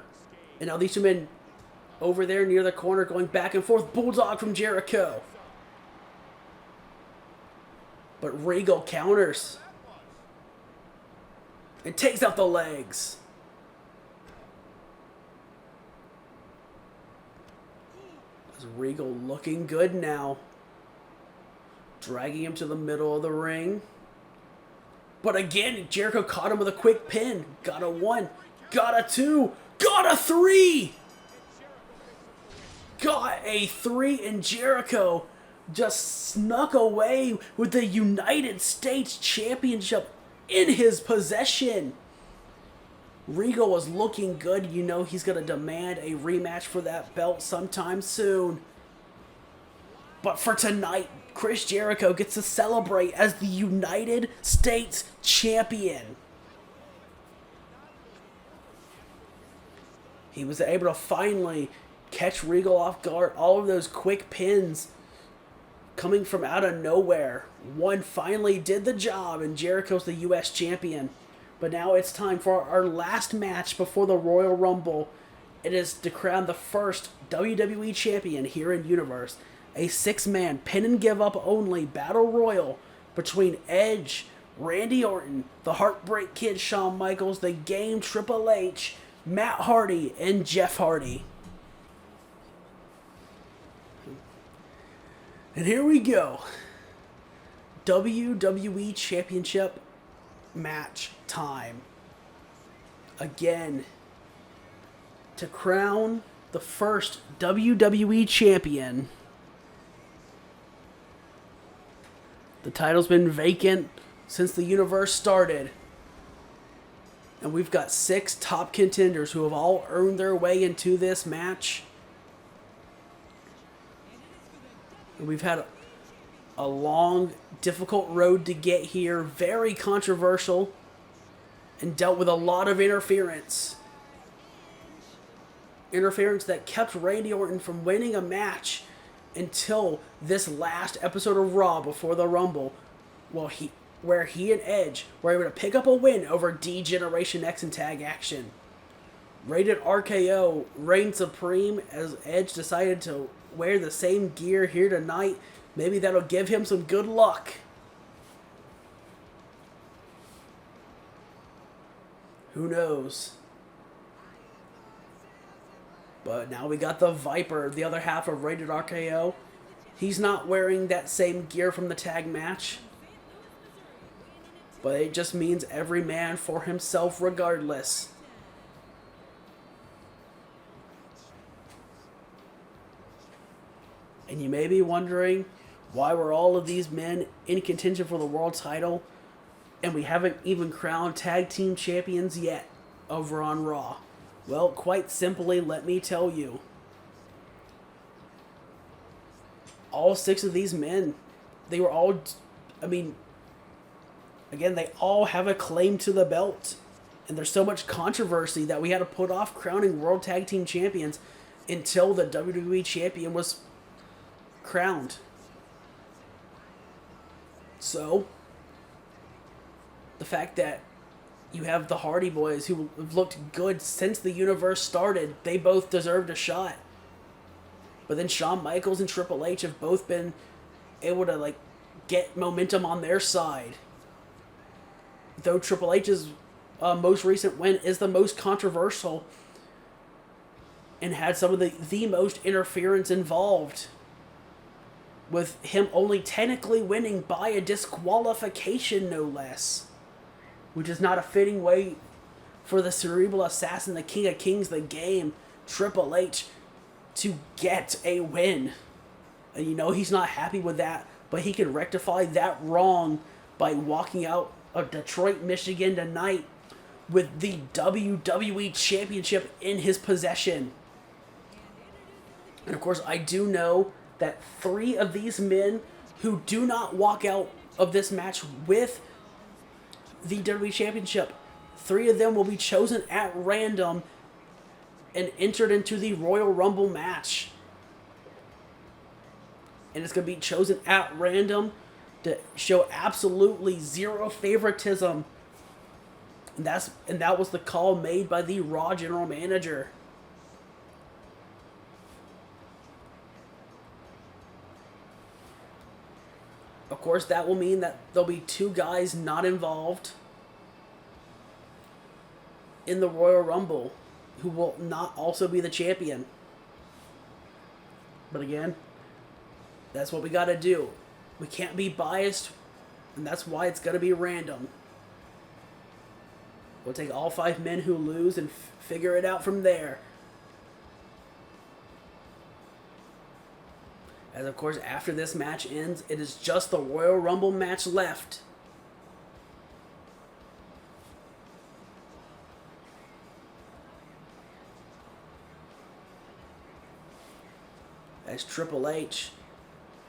And now these two men over there near the corner going back and forth. Bulldog from Jericho. But Regal counters. And takes out the legs. As Regal looking good now. Dragging him to the middle of the ring. But again, Jericho caught him with a quick pin. Got a 1. Got a 2. Got a 3. Got a 3, and Jericho just snuck away with the United States Championship in his possession. Regal was looking good. You know he's going to demand a rematch for that belt sometime soon. But for tonight, Chris Jericho gets to celebrate as the United States Champion. He was able to finally catch Regal off guard. All of those quick pins coming from out of nowhere. One finally did the job, and Jericho's the U.S. Champion. But now it's time for our last match before the Royal Rumble. It is to crown the first WWE Champion here in Universe. A 6-man pin and give up only battle royal between Edge, Randy Orton, the Heartbreak Kid Shawn Michaels, the Game Triple H, Matt Hardy, and Jeff Hardy. And here we go. WWE Championship match time. Again, to crown the first WWE Champion. The title's been vacant since the universe started. And we've got 6 top contenders who have all earned their way into this match. And we've had a long, difficult road to get here. Very controversial. And dealt with a lot of interference. Interference that kept Randy Orton from winning a match until this last episode of Raw before the Rumble, where he and Edge were able to pick up a win over D-Generation X in tag action. Rated RKO reigned supreme as Edge decided to wear the same gear here tonight. Maybe that'll give him some good luck. Who knows? But now we got the Viper, the other half of Rated RKO. He's not wearing that same gear from the tag match. But it just means every man for himself regardless. And you may be wondering, why were all of these men in contention for the world title and we haven't even crowned tag team champions yet over on Raw? Well, quite simply, let me tell you. All 6 of these men, they were all, again, they all have a claim to the belt. And there's so much controversy that we had to put off crowning World Tag Team Champions until the WWE Champion was crowned. So, the fact that you have the Hardy Boys who have looked good since the universe started, they both deserved a shot. But then Shawn Michaels and Triple H have both been able to get momentum on their side. Though Triple H's most recent win is the most controversial and had some of the most interference involved, with him only technically winning by a disqualification, no less, which is not a fitting way for the cerebral assassin, the King of Kings, the game, Triple H, to get a win. And he's not happy with that, but he can rectify that wrong by walking out of Detroit, Michigan tonight with the WWE Championship in his possession. And of course, I do know that 3 of these men who do not walk out of this match with the WWE Championship, 3 of them will be chosen at random and entered into the Royal Rumble match. And it's going to be chosen at random to show absolutely zero favoritism. And that was the call made by the Raw general manager. Of course, that will mean that there'll be 2 guys not involved in the Royal Rumble who will not also be the champion. But again, that's what we got to do. We can't be biased, and that's why it's going to be random. We'll take all 5 men who lose and figure it out from there. As of course, after this match ends, it is just the Royal Rumble match left. As Triple H,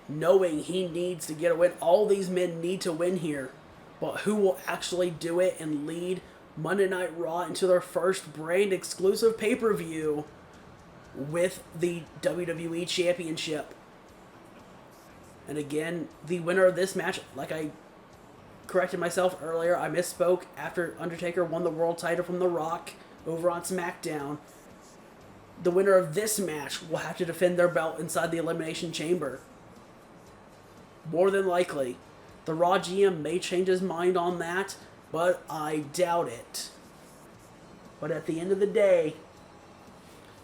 knowing he needs to get a win, all these men need to win here. But who will actually do it and lead Monday Night Raw into their first brand exclusive pay-per-view with the WWE Championship? And again, the winner of this match, like I corrected myself earlier, I misspoke after Undertaker won the world title from The Rock over on SmackDown. The winner of this match will have to defend their belt inside the Elimination Chamber. More than likely. The Raw GM may change his mind on that, but I doubt it. But at the end of the day,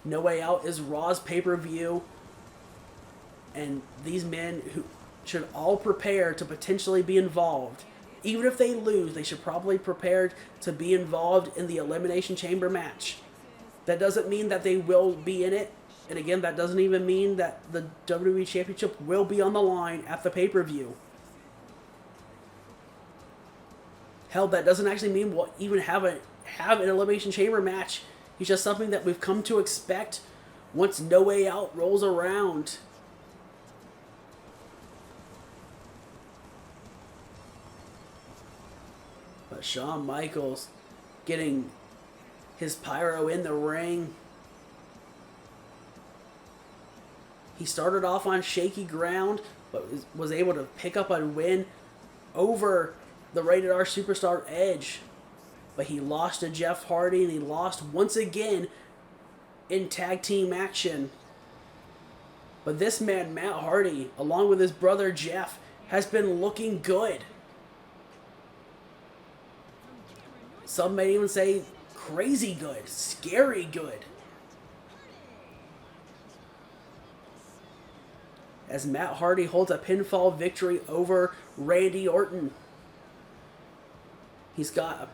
No Way Out is Raw's pay-per-view. And these men who should all prepare to potentially be involved. Even if they lose, they should probably prepare to be involved in the Elimination Chamber match. That doesn't mean that they will be in it. And again, that doesn't even mean that the WWE Championship will be on the line at the pay-per-view. Hell, that doesn't actually mean we'll even have an Elimination Chamber match. It's just something that we've come to expect once No Way Out rolls around. But Shawn Michaels getting his pyro in the ring. He started off on shaky ground, but was able to pick up a win over the Rated R superstar Edge. But he lost to Jeff Hardy, and he lost once again in tag team action. But this man, Matt Hardy, along with his brother Jeff, has been looking good. Some may even say crazy good, scary good. As Matt Hardy holds a pinfall victory over Randy Orton. He's got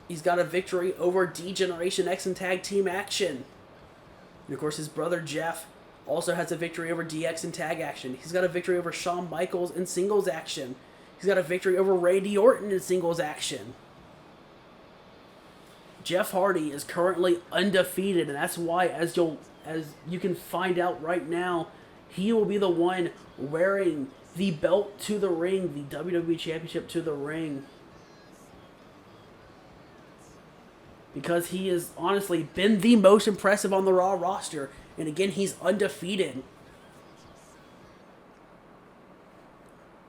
a victory over D-Generation X in Tag Team Action. And of course his brother Jeff also has a victory over DX in Tag Action. He's got a victory over Shawn Michaels in Singles Action. He's got a victory over Randy Orton in Singles Action. Jeff Hardy is currently undefeated, and that's why, as you can find out right now, he will be the one wearing the belt to the ring, the WWE Championship to the ring. Because he has honestly been the most impressive on the Raw roster. And again, he's undefeated.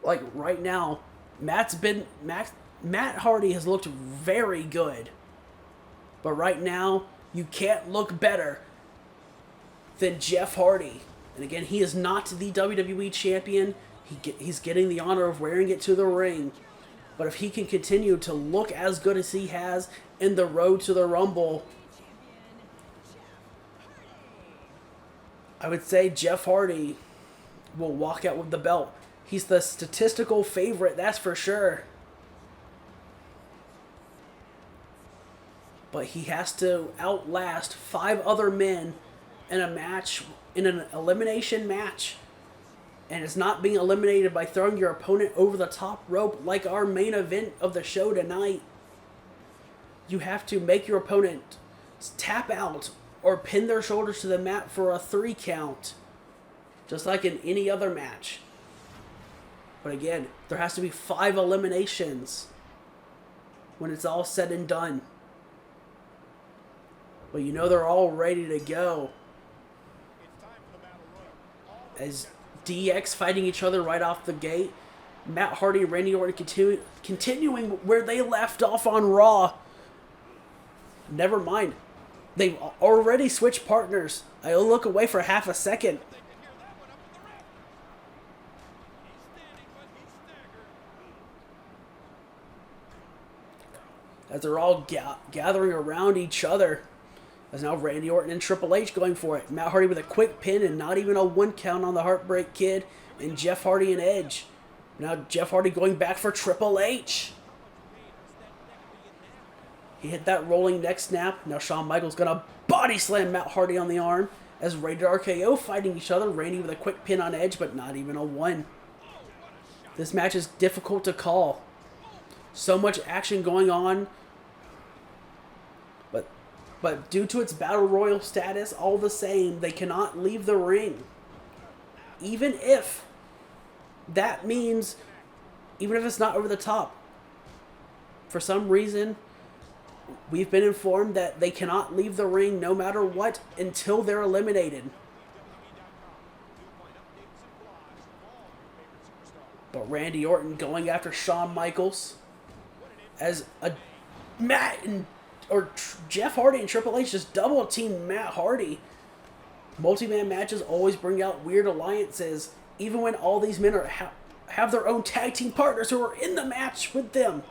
Like right now, Matt Hardy has looked very good. But right now, you can't look better than Jeff Hardy. And again, he is not the WWE Champion. He's getting the honor of wearing it to the ring. But if he can continue to look as good as he has in the road to the Rumble, I would say Jeff Hardy will walk out with the belt. He's the statistical favorite, that's for sure. But he has to outlast 5 other men in a match, in an elimination match. And it's not being eliminated by throwing your opponent over the top rope like our main event of the show tonight. You have to make your opponent tap out or pin their shoulders to the mat for a 3 count. Just like in any other match. But again, there has to be 5 eliminations when it's all said and done. But you know they're all ready to go. As DX fighting each other right off the gate. Matt Hardy and Randy Orton continuing where they left off on Raw. Never mind. They've already switched partners. I'll look away for half a second. As they're all gathering around each other. As now Randy Orton and Triple H going for it. Matt Hardy with a quick pin and not even a 1 count on the Heartbreak Kid. And Jeff Hardy and Edge. Now Jeff Hardy going back for Triple H. He hit that rolling neck snap. Now Shawn Michaels going to body slam Matt Hardy on the arm. As Rated RKO fighting each other. Randy with a quick pin on Edge, but not even a 1. This match is difficult to call. So much action going on. But due to its Battle Royal status, all the same, they cannot leave the ring. Even if that means, even if it's not over the top. For some reason, we've been informed that they cannot leave the ring no matter what until they're eliminated. But Randy Orton going after Shawn Michaels as a Jeff Hardy and Triple H just double team Matt Hardy. Multi-man matches always bring out weird alliances, even when all these men have their own tag team partners who are in the match with them.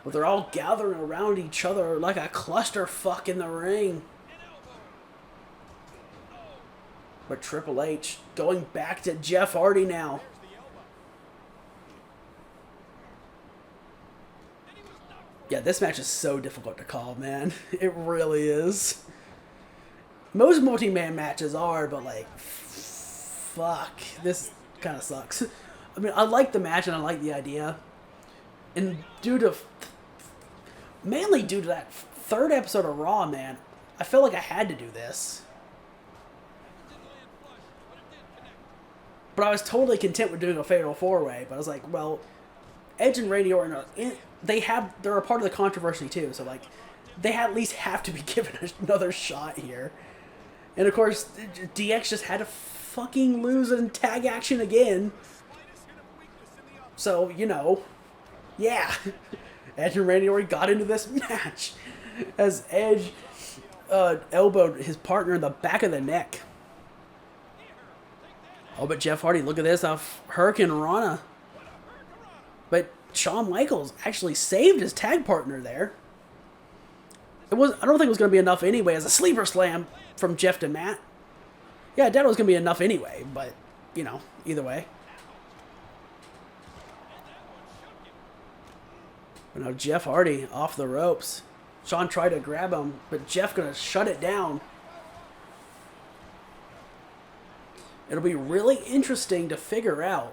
But they're all gathering around each other like a clusterfuck in the ring. But Triple H going back to Jeff Hardy now. Yeah, this match is so difficult to call, man. It really is. Most multi-man matches are, but like, fuck. This kind of sucks. I mean, I like the match and I like the idea. And mainly due to that 3rd episode of Raw, man, I felt like I had to do this. But I was totally content with doing a Fatal 4-Way, but I was like, well, Edge and Randy Orton are they're a part of the controversy too, so like they at least have to be given another shot here. And of course, DX just had to fucking lose in Tag Action again. So, you know, yeah. Edge and Randy Orton got into this match as Edge elbowed his partner in the back of the neck. Oh, but Jeff Hardy, look at this, off Hurricane Rana. But Shawn Michaels actually saved his tag partner there. I don't think it was going to be enough anyway as a sleeper slam from Jeff to Matt. Yeah, I doubt it was going to be enough anyway, but, you know, either way. But now Jeff Hardy off the ropes. Shawn tried to grab him, but Jeff going to shut it down. It'll be really interesting to figure out.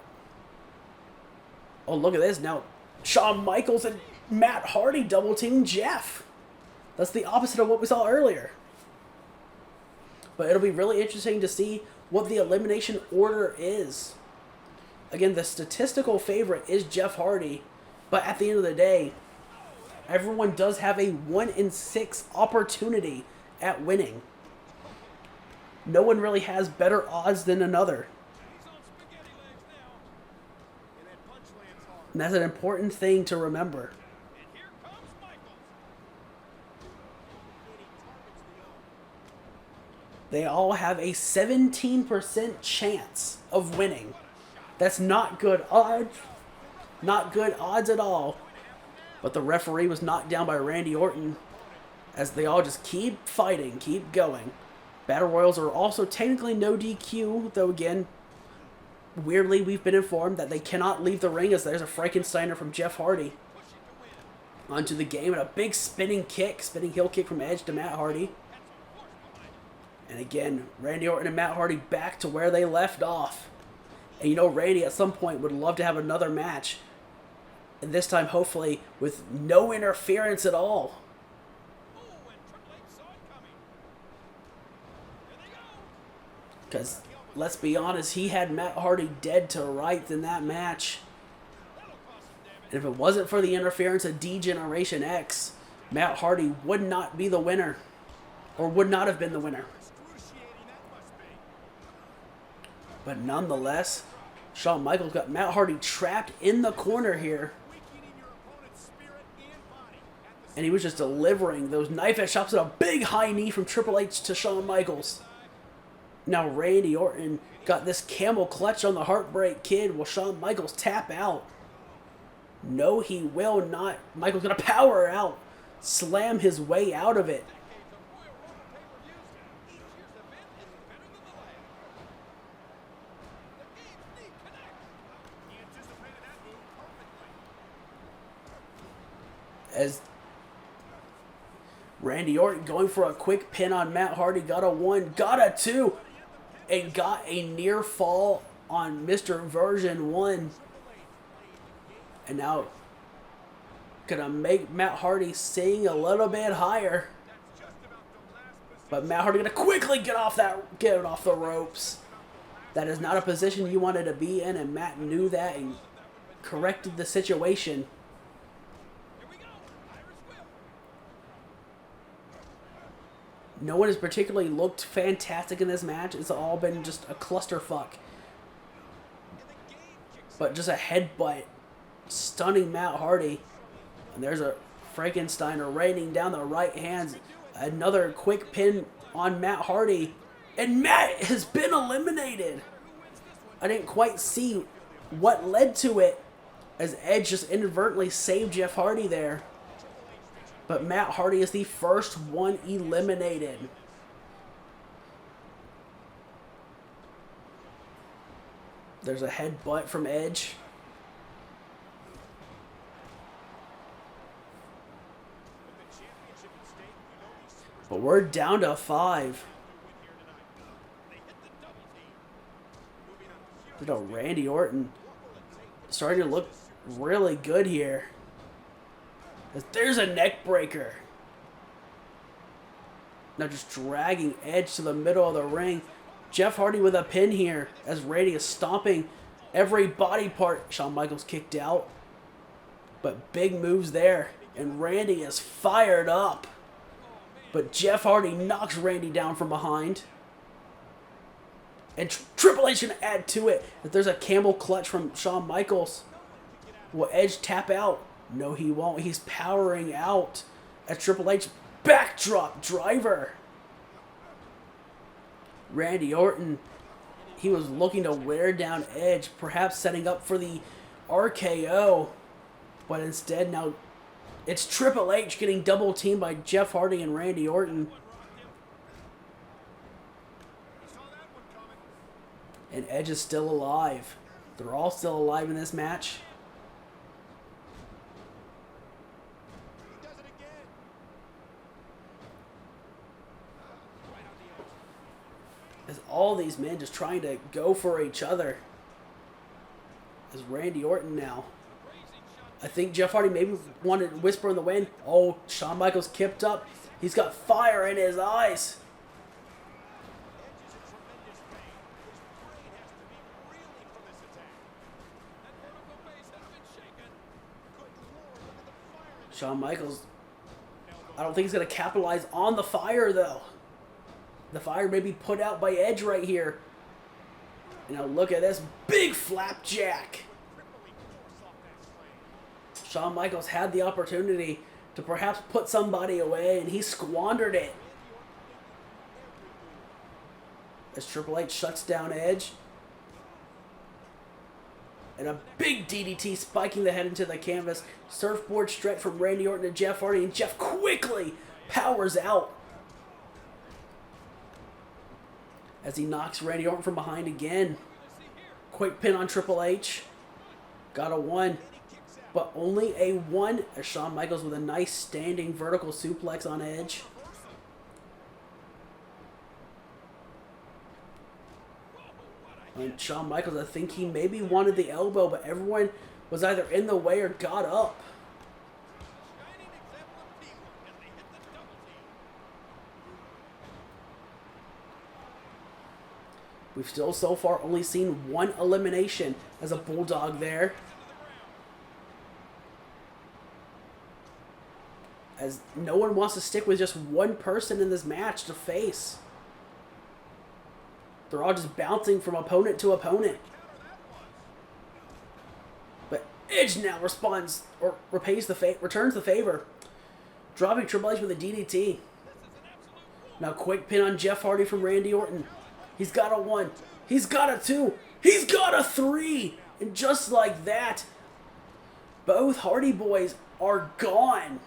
Oh, look at this. Now, Shawn Michaels and Matt Hardy double team Jeff. That's the opposite of what we saw earlier. But it'll be really interesting to see what the elimination order is. Again, the statistical favorite is Jeff Hardy. But at the end of the day, everyone does have a 1 in 6 opportunity at winning. No one really has better odds than another. And that's an important thing to remember. They all have a 17% chance of winning. That's not good odds. Not good odds at all. But the referee was knocked down by Randy Orton as they all just keep fighting, keep going. Battle Royals are also technically no DQ, though again, weirdly we've been informed that they cannot leave the ring as there's a Frankensteiner from Jeff Hardy. Onto the game and a big spinning heel kick from Edge to Matt Hardy. And again, Randy Orton and Matt Hardy back to where they left off. And you know, Randy at some point would love to have another match. And this time, hopefully, with no interference at all. Because, let's be honest, he had Matt Hardy dead to rights in that match. And if it wasn't for the interference of D-Generation X, Matt Hardy would not be the winner. Or would not have been the winner. But nonetheless, Shawn Michaels got Matt Hardy trapped in the corner here. And he was just delivering those knife edge chops and a big high knee from Triple H to Shawn Michaels. Now Randy Orton got this camel clutch on the Heartbreak Kid. Will Shawn Michaels tap out? No, he will not. Michaels going to power out. Slam his way out of it. As Randy Orton going for a quick pin on Matt Hardy. Got a 1, got a 2, and got a near fall on Mr. Version 1. And now gonna make Matt Hardy sing a little bit higher. But Matt Hardy gonna quickly get off the ropes. That is not a position you wanted to be in, and Matt knew that and corrected the situation. No one has particularly looked fantastic in this match. It's all been just a clusterfuck. But just a headbutt. Stunning Matt Hardy. And there's a Frankensteiner raining down the right hands. Another quick pin on Matt Hardy. And Matt has been eliminated. I didn't quite see what led to it, as Edge just inadvertently saved Jeff Hardy there. But Matt Hardy is the first one eliminated. There's a headbutt from Edge. But we're down to 5. You know, Randy Orton starting to look really good here. There's a neck breaker. Now just dragging Edge to the middle of the ring. Jeff Hardy with a pin here as Randy is stomping every body part. Shawn Michaels kicked out. But big moves there. And Randy is fired up. But Jeff Hardy knocks Randy down from behind. And Triple H going to add to it. If there's a camel clutch from Shawn Michaels, will Edge tap out? No, he won't. He's powering out at Triple H. Backdrop driver. Randy Orton, he was looking to wear down Edge, perhaps setting up for the RKO. But instead now It's Triple H getting double teamed by Jeff Hardy and Randy Orton. And Edge is still alive. They're all still alive in this match. As all these men just trying to go for each other. As Randy Orton now. I think Jeff Hardy maybe wanted to whisper in the wind. Oh, Shawn Michaels kipped up. He's got fire in his eyes. Shawn Michaels, I don't think he's going to capitalize on the fire, though. The fire may be put out by Edge right here. And now look at this big flapjack. Shawn Michaels had the opportunity to perhaps put somebody away, and he squandered it. As Triple H shuts down Edge. And a big DDT spiking the head into the canvas. Surfboard stretch from Randy Orton to Jeff Hardy, and Jeff quickly powers out. As he knocks Randy Orton from behind again. Quick pin on Triple H. Got a 1. But only a 1 as Shawn Michaels with a nice standing vertical suplex on Edge. And Shawn Michaels, I think he maybe wanted the elbow, but everyone was either in the way or got up. We've still so far only seen 1 elimination as a bulldog there. As no one wants to stick with just one person in this match to face. They're all just bouncing from opponent to opponent. But Edge now responds, or returns the favor. Dropping Triple H with a DDT. Now quick pin on Jeff Hardy from Randy Orton. He's got a 1. He's got a 2. He's got a 3. And just like that, both Hardy boys are gone.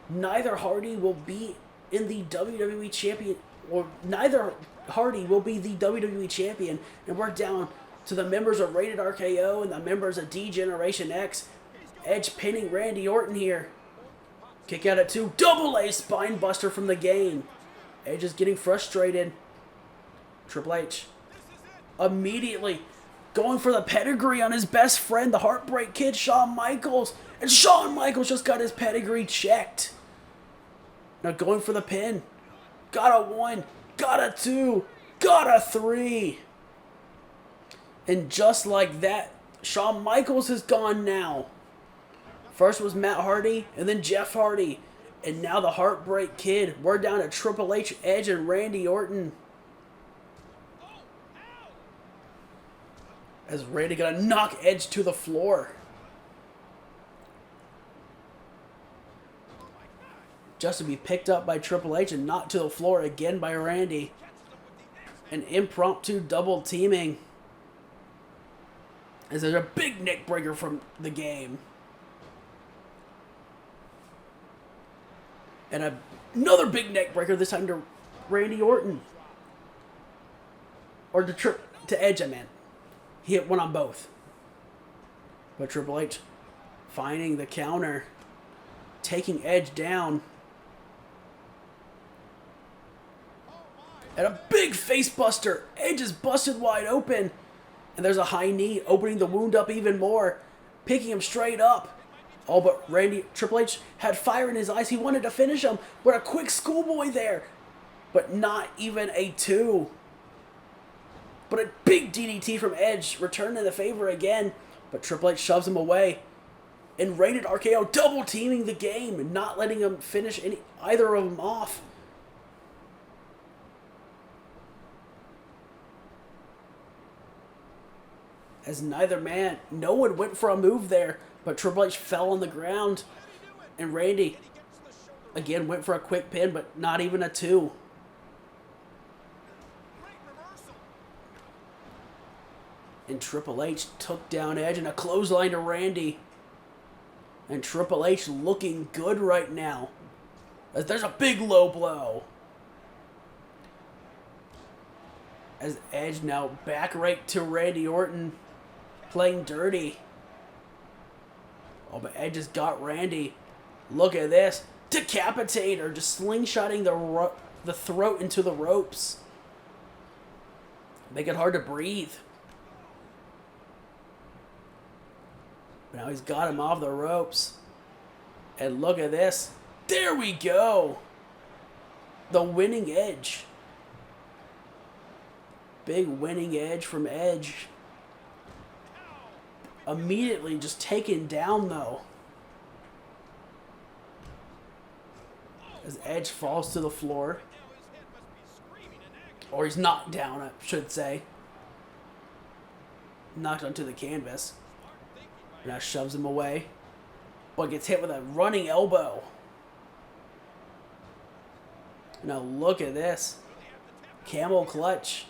Neither Hardy will be in the WWE Champion, or neither Hardy will be the WWE Champion, and we're down to the members of Rated RKO and the members of D-Generation X. Edge pinning Randy Orton here. Kick out at 2. Double A spine buster from the game. Edge is getting frustrated. Triple H immediately going for the pedigree on his best friend, the Heartbreak Kid, Shawn Michaels. And Shawn Michaels just got his pedigree checked. Now going for the pin. Got a 1. Got a 2. Got a 3. And just like that, Shawn Michaels is gone now. First was Matt Hardy, and then Jeff Hardy. And now the Heartbreak Kid. We're down to Triple H, Edge, and Randy Orton. As Randy gonna knock Edge to the floor. Just to be picked up by Triple H and knocked to the floor again by Randy. An impromptu double teaming. As there's a big neck breaker from the game. And another big neck breaker, this time to Randy Orton. Or to Edge, I meant. He hit 1 on both. But Triple H finding the counter. Taking Edge down. And a big face buster. Edge is busted wide open. And there's a high knee opening the wound up even more. Picking him straight up. Oh, but Triple H had fire in his eyes. He wanted to finish him. But a quick schoolboy there. But not even a 2. But a big DDT from Edge, returning the favor again. But Triple H shoves him away. And Rated RKO double teaming the game and not letting him finish either of them off. As no one went for a move there. But Triple H fell on the ground. And Randy, again, went for a quick pin, but not even a 2. And Triple H took down Edge and a clothesline to Randy. And Triple H looking good right now. As there's a big low blow. As Edge now back right to Randy Orton. Playing dirty. Oh, but Edge has got Randy. Look at this. Decapitator. Just slingshotting the throat into the ropes. Make it hard to breathe. But now he's got him off the ropes. And look at this. There we go. The winning Edge. Big winning Edge from Edge. Immediately just taken down though. As Edge falls to the floor. Or he's knocked down, I should say. Knocked onto the canvas. Now shoves him away. But gets hit with a running elbow. Now look at this. Camel clutch.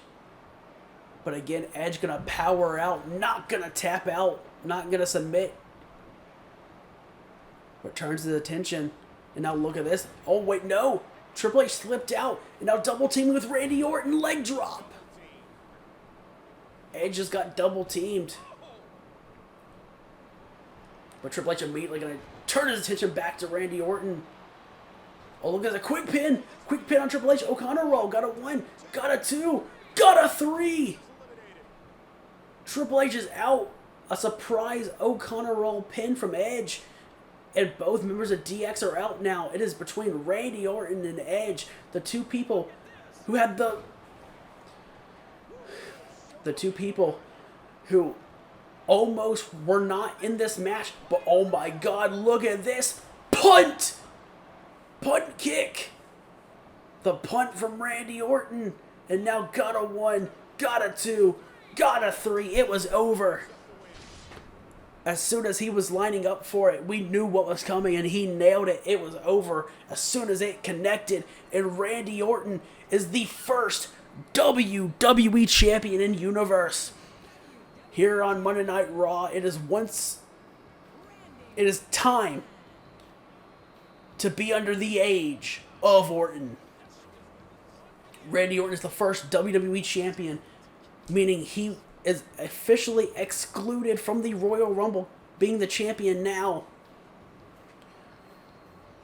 But again, Edge gonna power out. Not gonna tap out. Not gonna submit. Returns his attention. And now look at this. Oh wait, no. Triple H slipped out. And now double teaming with Randy Orton. Leg drop. Edge just got double teamed. But Triple H immediately going to turn his attention back to Randy Orton. Oh, look at the quick pin. Quick pin on Triple H. O'Connor roll. Got a 1. Got a 2. Got a 3. Triple H is out. A surprise O'Connor roll pin from Edge. And both members of DX are out now. It is between Randy Orton and Edge. The two people who had the two people who almost were not in this match. But oh my God, look at this. Punt! Punt kick. The punt from Randy Orton. And now got a 1, got a 2, got a 3. It was over. As soon as he was lining up for it, we knew what was coming and he nailed it. It was over as soon as it connected. And Randy Orton is the first WWE champion in Universe. Here on Monday Night Raw, it is time to be under the age of Orton. Randy Orton is the first WWE champion, meaning he is officially excluded from the Royal Rumble, being the champion now.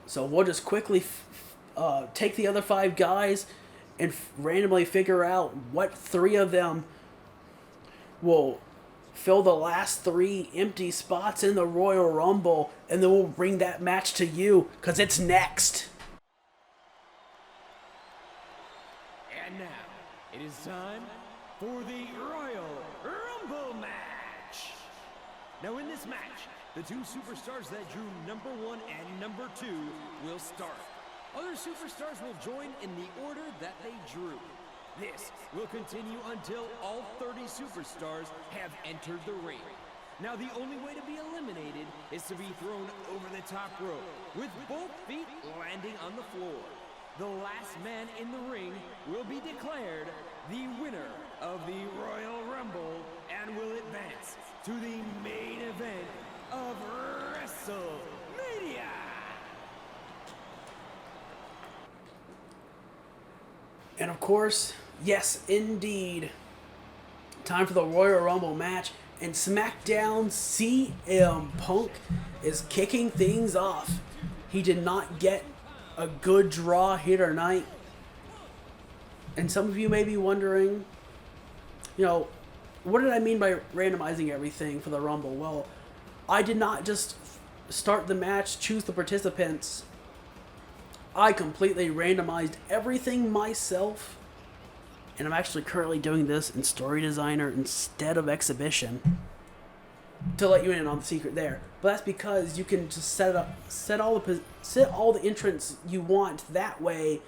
So we'll just quickly take the other 5 guys and randomly figure out what 3 of them will fill the last 3 empty spots in the Royal Rumble, and then we'll bring that match to you, because it's next. And now, it is time for the Royal Rumble match. Now in this match, the 2 superstars that drew number 1 and number 2 will start. Other superstars will join in the order that they drew. This will continue until all 30 superstars have entered the ring. Now the only way to be eliminated is to be thrown over the top rope, with both feet landing on the floor. The last man in the ring will be declared the winner of the Royal Rumble and will advance to the main event of WrestleMania. And of course, yes, indeed, time for the Royal Rumble match. And SmackDown, CM Punk is kicking things off. He did not get a good draw here tonight. And some of you may be wondering, what did I mean by randomizing everything for the Rumble? Well, I did not just start the match, choose the participants. I completely randomized everything myself. And I'm actually currently doing this in Story Designer instead of Exhibition. To let you in on the secret there. But that's because you can just set all the entrants you want that way,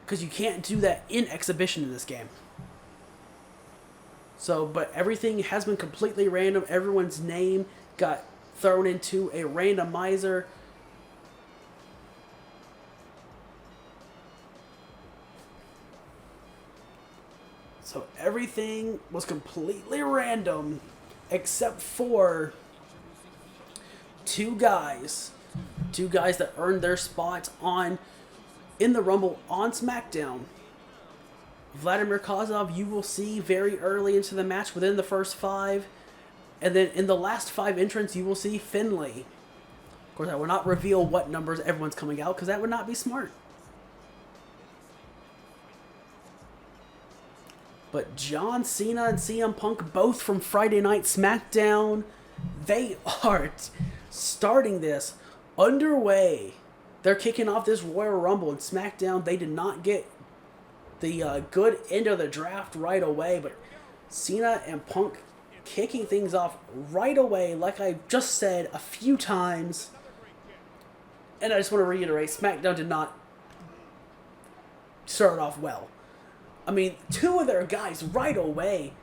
because you can't do that in Exhibition in this game. So, but everything has been completely random. Everyone's name got thrown into a randomizer. So everything was completely random except for two guys that earned their spots in the Rumble on SmackDown. Vladimir Kozlov, you will see very early into the match within the first 5. And then in the last 5 entrants, you will see Finlay. Of course, I will not reveal what numbers everyone's coming out because that would not be smart. But John Cena and CM Punk, both from Friday Night SmackDown, they are starting this underway. They're kicking off this Royal Rumble in SmackDown. They did not get the good end of the draft right away, but Cena and Punk kicking things off right away, like I just said a few times. And I just want to reiterate, SmackDown did not start off well. I mean, 2 of their guys right away.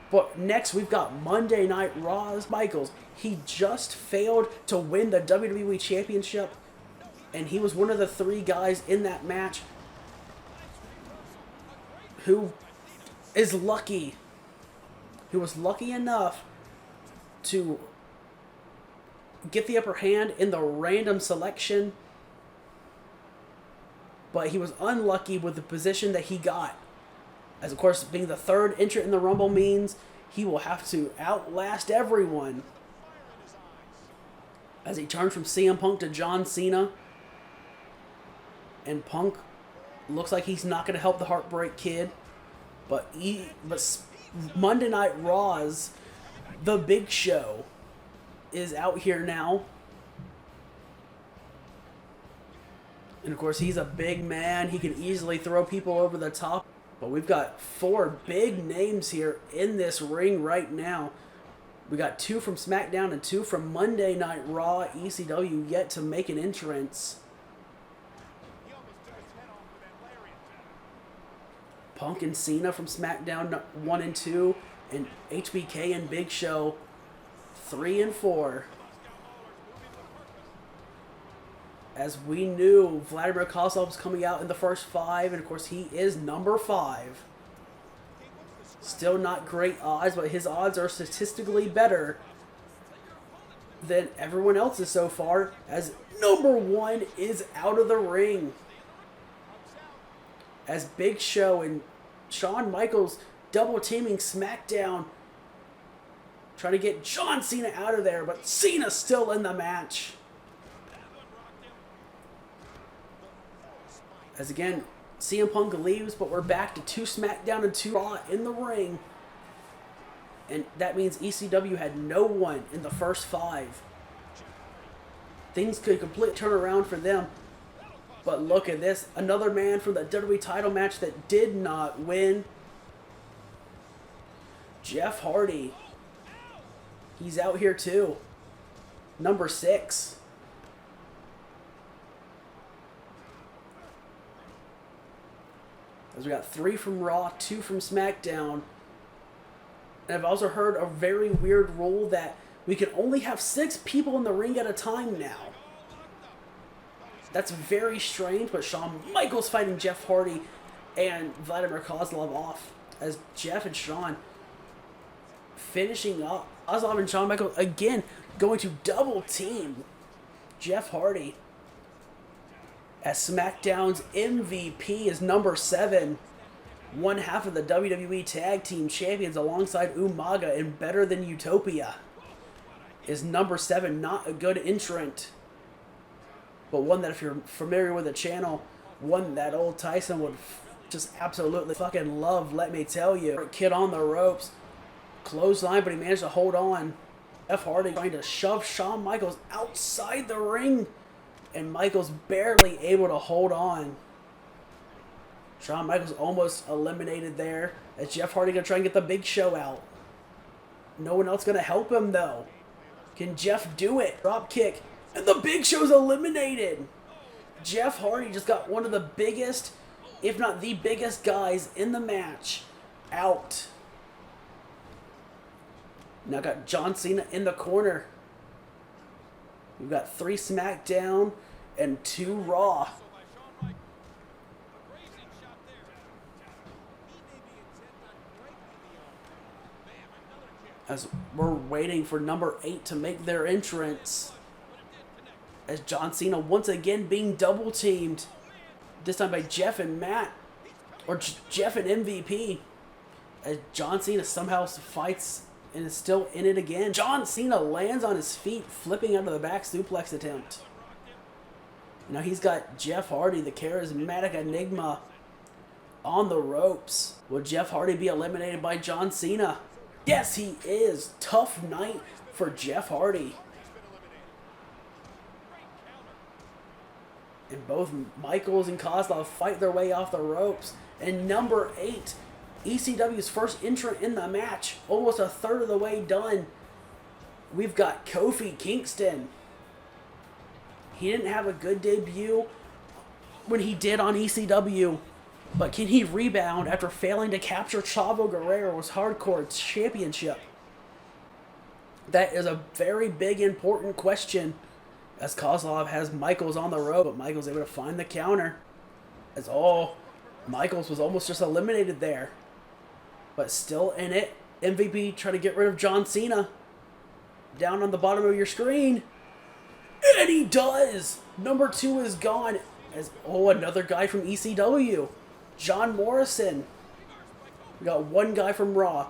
But next we've got Monday Night Raw's Michaels. He just failed to win the WWE Championship, and he was one of the 3 guys in that match who is lucky. Who was lucky enough to get the upper hand in the random selection, but he was unlucky with the position that he got. As of course, being the 3rd entrant in the Rumble means he will have to outlast everyone. As he turns from CM Punk to John Cena, and Punk looks like he's not going to help the Heartbreak Kid, but Monday Night Raw's The Big Show is out here now. And of course, he's a big man. He can easily throw people over the top. But we've got 4 big names here in this ring right now. We got 2 from SmackDown and 2 from Monday Night Raw. ECW yet to make an entrance. Punk and Cena from SmackDown 1 and 2, and HBK and Big Show 3 and 4. As we knew, Vladimir Kozlov was coming out in the first 5, and of course he is number 5. Still not great odds, but his odds are statistically better than everyone else's so far, as number 1 is out of the ring. As Big Show and Shawn Michaels double teaming SmackDown, trying to get John Cena out of there, but Cena's still in the match. As again, CM Punk leaves, but we're back to 2 SmackDown and 2 Raw in the ring. And that means ECW had no one in the first 5. Things could completely turn around for them. But look at this. Another man from the WWE title match that did not win. Jeff Hardy. He's out here too. Number 6. As we got 3 from Raw, 2 from SmackDown. And I've also heard a very weird rule that we can only have 6 people in the ring at a time now. That's very strange, but Shawn Michaels fighting Jeff Hardy and Vladimir Kozlov off. As Jeff and Shawn finishing up. Kozlov and Shawn Michaels again going to double team Jeff Hardy. As SmackDown's MVP is number 7. One half of the WWE Tag Team Champions alongside Umaga and Better Than Utopia. Is number 7, not a good entrant. But one that if you're familiar with the channel, one that old Tyson would just absolutely fucking love, let me tell you. Kid on the ropes. Clothesline, but he managed to hold on. Jeff Hardy trying to shove Shawn Michaels outside the ring. And Michaels barely able to hold on. Shawn Michaels almost eliminated there. As Jeff Hardy going to try and get the Big Show out. No one else going to help him though. Can Jeff do it? Drop kick. And the Big Show's eliminated. Jeff Hardy just got one of the biggest, if not the biggest guys in the match out. Now got John Cena in the corner. We've got 3 SmackDown and 2 Raw. As we're waiting for number 8 to make their entrance. As John Cena once again being double teamed. This time by Jeff and Matt. Or Jeff and MVP. As John Cena somehow fights and is still in it again. John Cena lands on his feet, flipping out of the back suplex attempt. Now he's got Jeff Hardy, the charismatic enigma, on the ropes. Will Jeff Hardy be eliminated by John Cena? Yes, he is. Tough night for Jeff Hardy. And both Michaels and Kozlov fight their way off the ropes. And number 8, ECW's first entrant in the match, almost a third of the way done. We've got Kofi Kingston. He didn't have a good debut when he did on ECW, but can he rebound after failing to capture Chavo Guerrero's Hardcore Championship? That is a very big, important question, as Kozlov has Michaels on the rope, but Michaels able to find the counter. As Michaels was almost just eliminated there, but still in it. MVP trying to get rid of John Cena. Down on the bottom of your screen. And he does! Number 2 is gone. As another guy from ECW. John Morrison. We got 1 guy from Raw,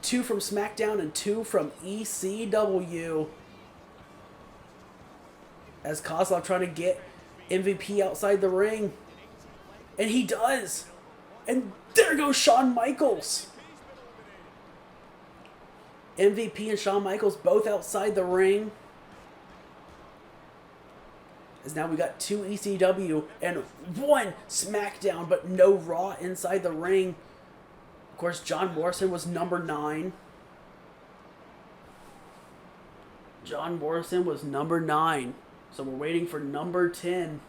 2 from SmackDown, and 2 from ECW. As Kozlov trying to get MVP outside the ring. And he does! And there goes Shawn Michaels! MVP and Shawn Michaels both outside the ring. As now we got 2 ECW and 1 SmackDown, but no Raw inside the ring. Of course, John Morrison was number 9. John Morrison was number 9. So we're waiting for number 10.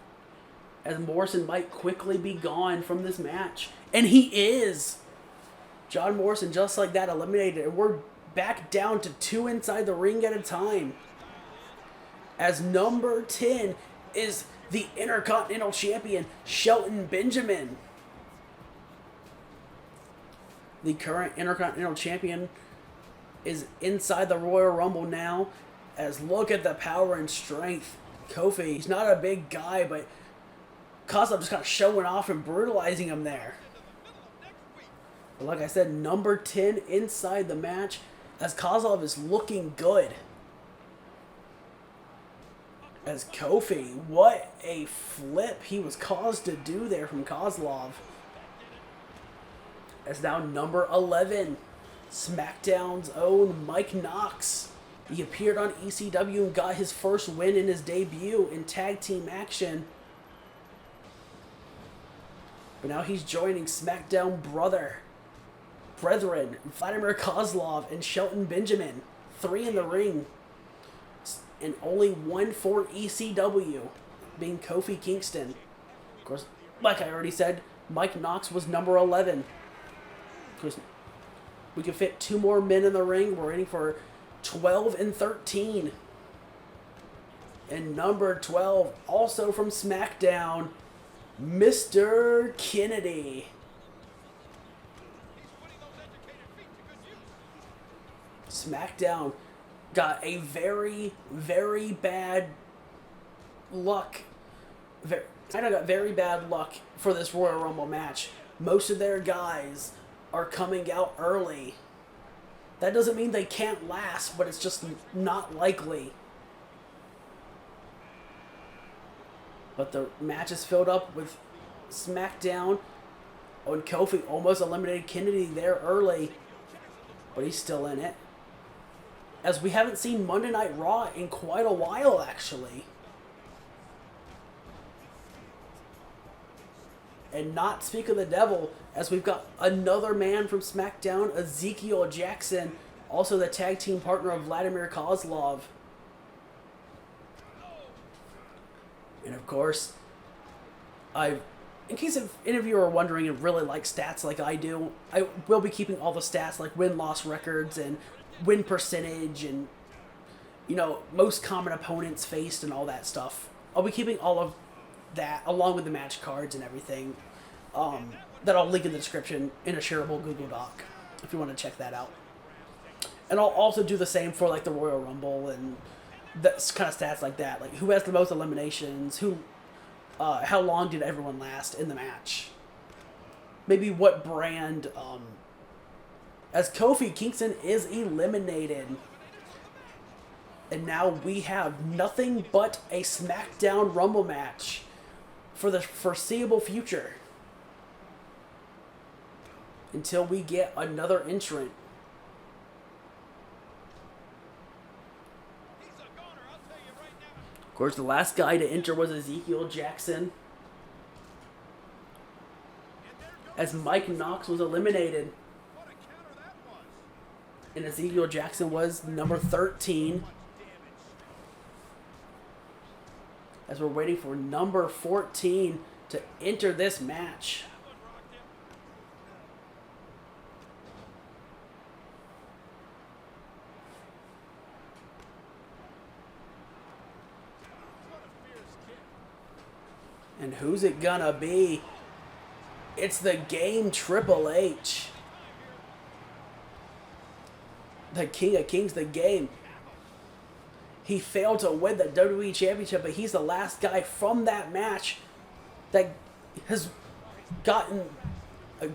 As Morrison might quickly be gone from this match. And he is! John Morrison, just like that, eliminated. And we're back down to 2 inside the ring at a time. As number 10 is the Intercontinental Champion, Shelton Benjamin. The current Intercontinental Champion is inside the Royal Rumble now. As look at the power and strength. Kofi, he's not a big guy, but Kozlov just kind of showing off and brutalizing him there. But like I said, number 10 inside the match, as Kozlov is looking good. As Kofi, what a flip he was caused to do there from Kozlov. As now number 11, SmackDown's own Mike Knox. He appeared on ECW and got his first win in his debut in tag team action. But now he's joining SmackDown Brethren, Vladimir Kozlov and Shelton Benjamin. 3 in the ring. And only 1 for ECW, being Kofi Kingston. Of course, like I already said, Mike Knox was number 11. Of course, we can fit 2 more men in the ring. We're waiting for 12 and 13. And number 12, also from SmackDown, Mr. Kennedy. SmackDown got a very, very bad luck. Kind of got very bad luck for this Royal Rumble match. Most of their guys are coming out early. That doesn't mean they can't last, but it's just not likely. But the match is filled up with SmackDown. And Kofi almost eliminated Kennedy there early, but he's still in it. As we haven't seen Monday Night Raw in quite a while, actually. And not speak of the devil, as we've got another man from SmackDown, Ezekiel Jackson, also the tag team partner of Vladimir Kozlov. And of course, in case any of you are wondering and really like stats like I do, I will be keeping all the stats like win-loss records and win percentage and, you know, most common opponents faced and all that stuff. I'll be keeping all of that along with the match cards and everything that I'll link in the description in a shareable Google Doc if you want to check that out. And I'll also do the same for like the Royal Rumble and That's kind of stats like that. Like, who has the most eliminations? How long did everyone last in the match? Maybe what brand, as Kofi Kingston is eliminated. And now we have nothing but a SmackDown Rumble match for the foreseeable future. Until we get another entrant. Of course, the last guy to enter was Ezekiel Jackson. As Mike Knox was eliminated. And Ezekiel Jackson was number 13. As we're waiting for number 14 to enter this match. And who's it gonna be? It's the Game Triple H. The King of Kings, the Game. He failed to win the WWE Championship, but he's the last guy from that match that has gotten a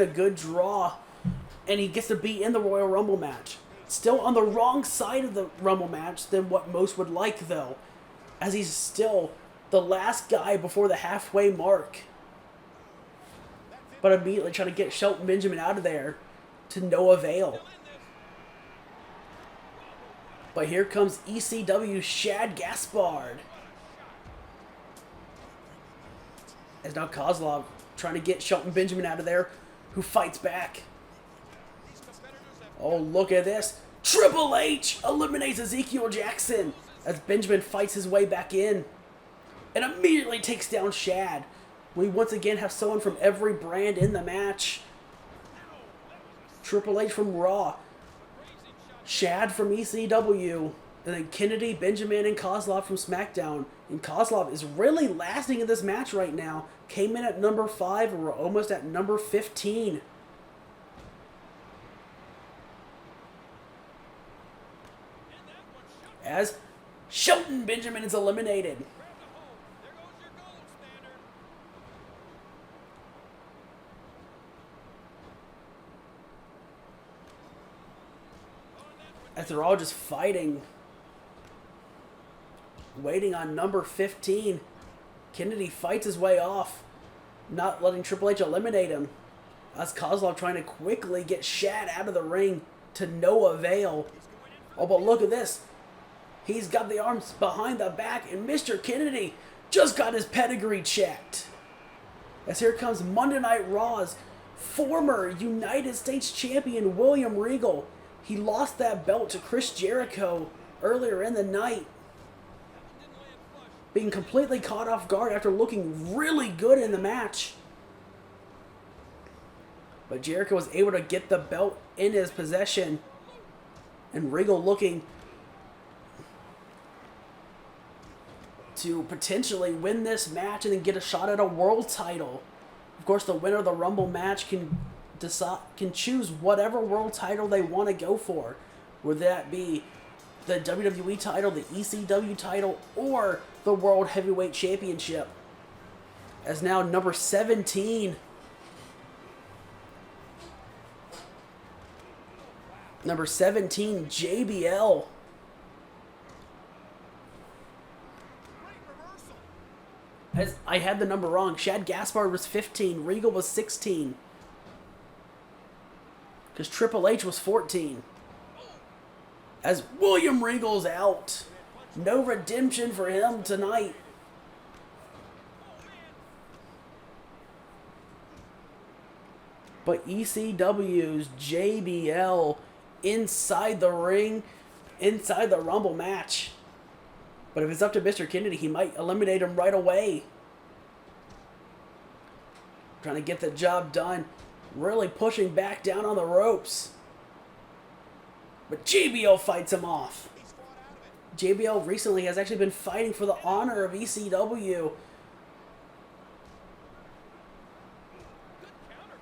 good draw, and he gets to be in the Royal Rumble match. Still on the wrong side of the Rumble match than what most would like, though, as he's still the last guy before the halfway mark. But immediately trying to get Shelton Benjamin out of there to no avail. But here comes ECW Shad Gaspard. As now Kozlov trying to get Shelton Benjamin out of there, who fights back. Oh, look at this. Triple H eliminates Ezekiel Jackson as Benjamin fights his way back in. And immediately takes down Shad. We once again have someone from every brand in the match. Triple H from Raw. Shad from ECW. And then Kennedy, Benjamin, and Kozlov from SmackDown. And Kozlov is really lasting in this match right now. Came in at number 5 and we're almost at number 15. As Shelton Benjamin is eliminated. As they're all just fighting. Waiting on number 15. Kennedy fights his way off. Not letting Triple H eliminate him. As Kozlov trying to quickly get Shad out of the ring to no avail. Oh, but look at this. He's got the arms behind the back, and Mr. Kennedy just got his pedigree checked. As here comes Monday Night Raw's former United States champion William Regal. He lost that belt to Chris Jericho earlier in the night. Being completely caught off guard after looking really good in the match. But Jericho was able to get the belt in his possession. And Regal looking to potentially win this match and then get a shot at a world title. Of course, the winner of the Rumble match can choose whatever world title they want to go for. Would that be the WWE title, the ECW title, or the World Heavyweight Championship? As now number 17. Number 17, JBL. As I had the number wrong. Shad Gaspard was 15. Regal was 16. Because Triple H was 14. As William Regal's out. No redemption for him tonight. But ECW's JBL inside the ring, inside the Rumble match. But if it's up to Mr. Kennedy, he might eliminate him right away. Trying to get the job done. Really pushing back down on the ropes. But JBL fights him off. JBL recently has actually been fighting for the honor of ECW.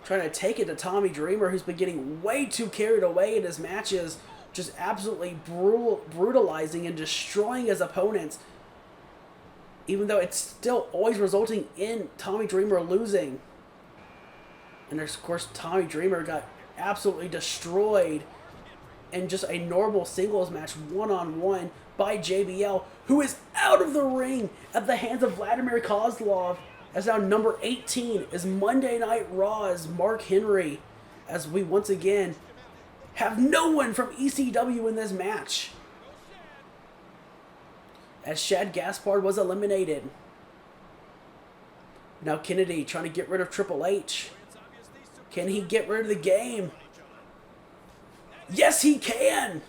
Trying to take it to Tommy Dreamer, who's been getting way too carried away in his matches just absolutely brutalizing and destroying his opponents, even though it's still always resulting in Tommy Dreamer losing. And of course, Tommy Dreamer got absolutely destroyed in just a normal singles match one-on-one by JBL, who is out of the ring at the hands of Vladimir Kozlov, as now number 18 is Monday Night Raw's Mark Henry, as we once again have no one from ECW in this match, as Shad Gaspard was eliminated. Now Kennedy trying to get rid of Triple H. Can he get rid of the game? Yes, he can!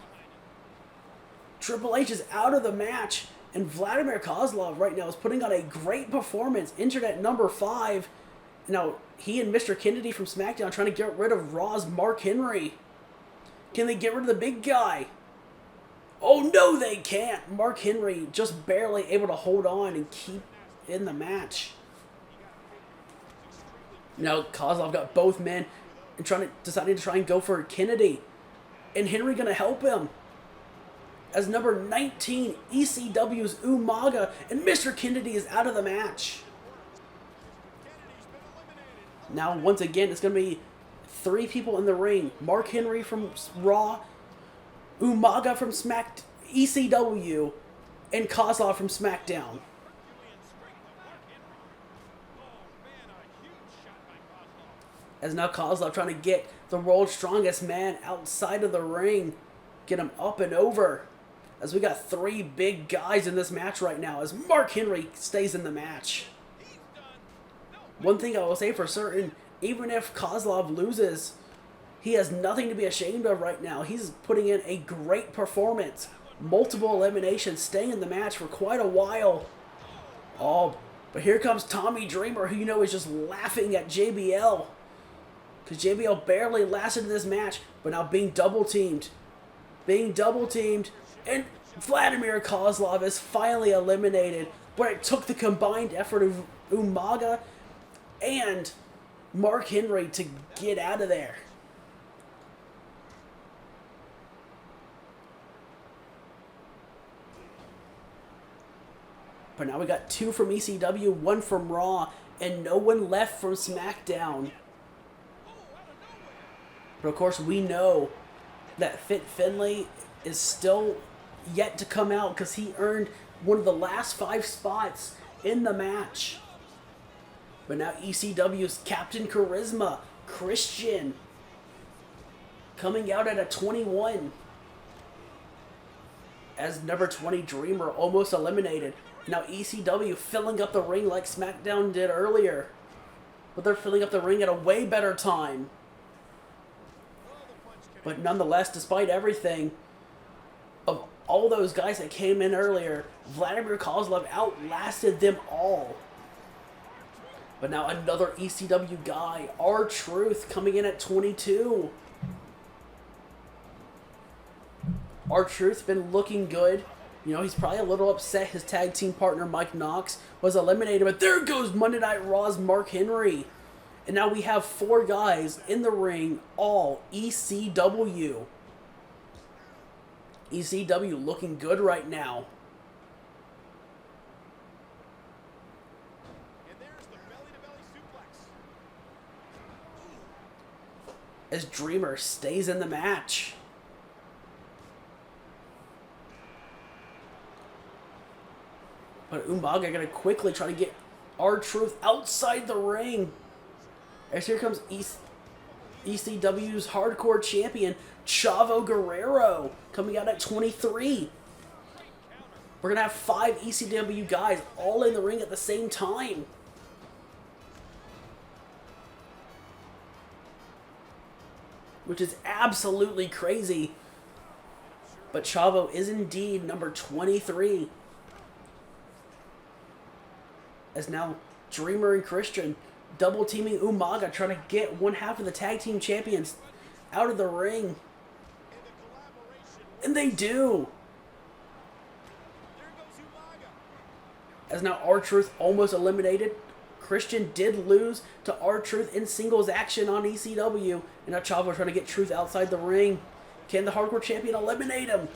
Triple H is out of the match, and Vladimir Kozlov right now is putting on a great performance, injured at number 5. Now, he and Mr. Kennedy from SmackDown trying to get rid of Raw's Mark Henry. Can they get rid of the big guy? Oh, no, they can't. Mark Henry just barely able to hold on and keep in the match. Now, Kozlov got both men and deciding to try and go for Kennedy. And Henry going to help him, as number 19, ECW's Umaga, and Mr. Kennedy is out of the match. Now, once again, it's going to be 3 people in the ring. Mark Henry from Raw, Umaga from ECW, and Kozlov from SmackDown. As now Kozlov trying to get the world's strongest man outside of the ring, get him up and over. As we got 3 big guys in this match right now, as Mark Henry stays in the match. One thing I will say for certain, even if Kozlov loses, he has nothing to be ashamed of right now. He's putting in a great performance. Multiple eliminations, staying in the match for quite a while. Oh, but here comes Tommy Dreamer, who you know is just laughing at JBL. Because JBL barely lasted in this match, but now being double teamed. And Vladimir Kozlov is finally eliminated, but it took the combined effort of Umaga and Mark Henry to get out of there. But now we got 2 from ECW, 1 from Raw, and no one left from SmackDown. But of course, we know that Fit Finlay is still yet to come out, because he earned one of the last 5 spots in the match. But now ECW's Captain Charisma, Christian, coming out at a 21. As number 20 Dreamer almost eliminated. Now ECW filling up the ring like SmackDown did earlier. But they're filling up the ring at a way better time. But nonetheless, despite everything, of all those guys that came in earlier, Vladimir Kozlov outlasted them all. But now another ECW guy, R-Truth, coming in at 22. R-Truth's been looking good. You know, he's probably a little upset his tag team partner, Mike Knox, was eliminated. But there goes Monday Night Raw's Mark Henry. And now we have 4 guys in the ring, all ECW. ECW looking good right now. And there's the belly-to-belly suplex. As Dreamer stays in the match. But Umaga gonna quickly try to get R-Truth outside the ring. As here comes ECW's hardcore champion, Chavo Guerrero, coming out at 23. We're going to have 5 ECW guys all in the ring at the same time. Which is absolutely crazy. But Chavo is indeed number 23. As now Dreamer and Christian double teaming Umaga, trying to get one half of the tag team champions out of the ring. And they do. As now R-Truth almost eliminated. Christian did lose to R-Truth in singles action on ECW. And now Chavo trying to get Truth outside the ring. Can the Hardcore Champion eliminate him?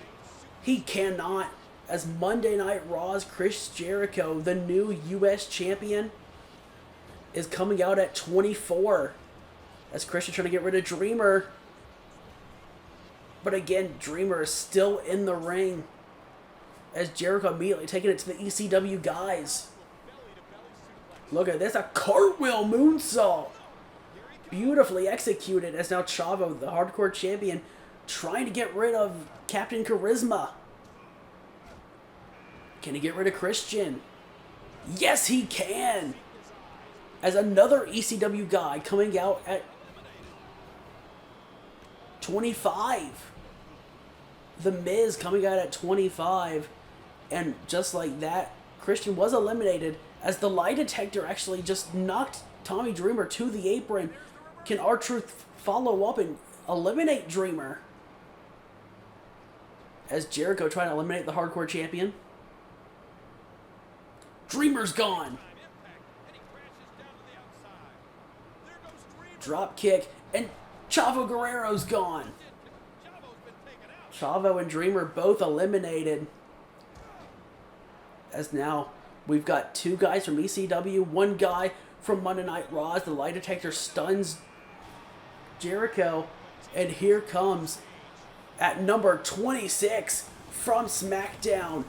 He cannot. As Monday Night Raw's Chris Jericho, the new U.S. Champion, is coming out at 24. As Christian trying to get rid of Dreamer. But again, Dreamer is still in the ring. As Jericho immediately taking it to the ECW guys. Look at this, a cartwheel moonsault. Beautifully executed as now Chavo, the Hardcore Champion, trying to get rid of Captain Charisma. Can he get rid of Christian? Yes, he can! As another ECW guy coming out at 25. The Miz coming out at 25. And just like that, Christian was eliminated as the lie detector actually just knocked Tommy Dreamer to the apron. Can R-Truth follow up and eliminate Dreamer? As Jericho trying to eliminate the Hardcore Champion. Dreamer's gone. Drop kick, and Chavo Guerrero's gone. Chavo and Dreamer both eliminated. As now we've got two guys from ECW, one guy from Monday Night Raw as the lie detector stuns Jericho. And here comes, at number 26 from SmackDown,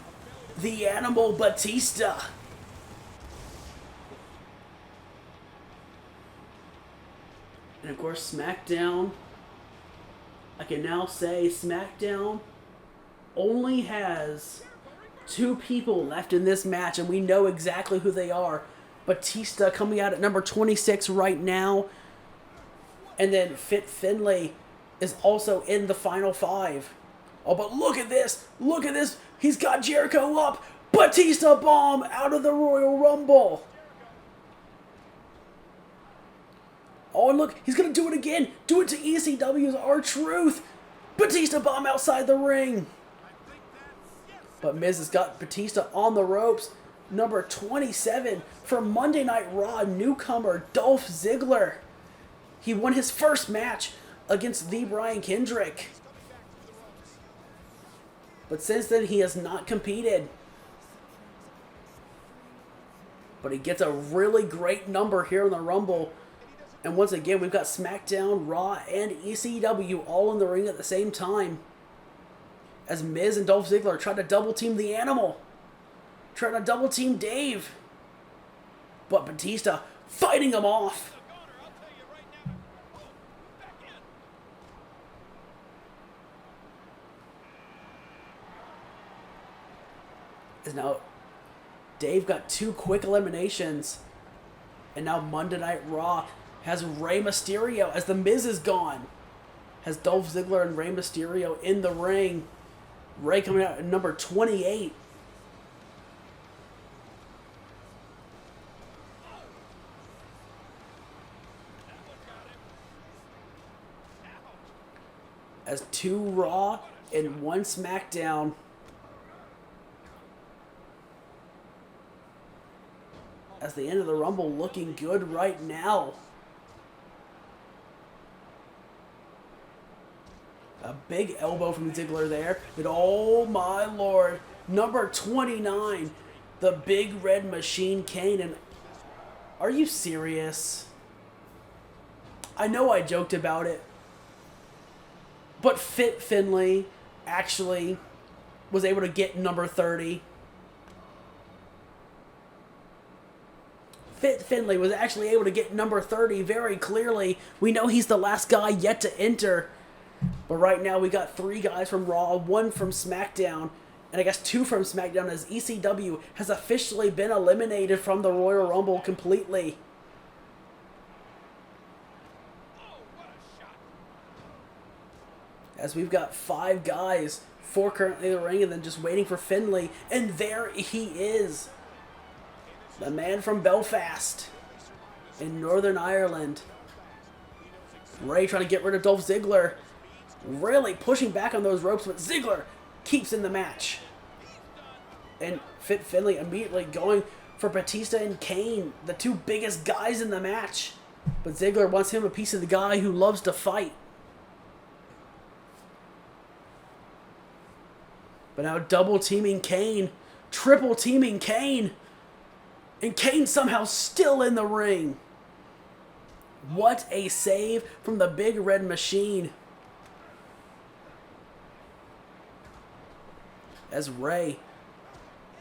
the Animal Batista. And of course, SmackDown, I can now say SmackDown only has two people left in this match, and we know exactly who they are. Batista coming out at number 26 right now. And then Fit Finlay is also in the final five. Oh, but look at this. Look at this. He's got Jericho up. Batista bomb out of the Royal Rumble. Oh, and look, he's going to do it again. Do it to ECW's R-Truth. Batista bomb outside the ring. But Miz has got Batista on the ropes. Number 27 for Monday Night Raw, newcomer Dolph Ziggler. He won his first match against the Brian Kendrick. But since then, he has not competed. But he gets a really great number here in the Rumble. And once again, we've got SmackDown, Raw, and ECW all in the ring at the same time. As Miz and Dolph Ziggler try to double team the Animal. Trying to double team Dave. But Batista fighting him off. As now Dave got two quick eliminations. And now Monday Night Raw has Rey Mysterio as the Miz is gone. Has Dolph Ziggler and Rey Mysterio in the ring. Rey coming out at number 28. As two Raw and one SmackDown. As the end of the Rumble looking good right now. A big elbow from Ziggler there. And oh my lord. Number 29. The Big Red Machine Kane. And are you serious? I know I joked about it. But Fit Finlay actually was able to get number 30. Fit Finlay was actually able to get number 30 very clearly. We know he's the last guy yet to enter. But right now we got three guys from Raw, one from SmackDown, and I guess two from SmackDown as ECW has officially been eliminated from the Royal Rumble completely. As we've got five guys, four currently in the ring, and then just waiting for Finlay. And there he is. The man from Belfast in Northern Ireland. Rey trying to get rid of Dolph Ziggler. Really pushing back on those ropes, but Ziggler keeps in the match. And Fit Finlay immediately going for Batista and Kane, the two biggest guys in the match. But Ziggler wants him a piece of the guy who loves to fight. But now double teaming Kane. Triple teaming Kane. And Kane somehow still in the ring. What a save from the Big Red Machine. As Ray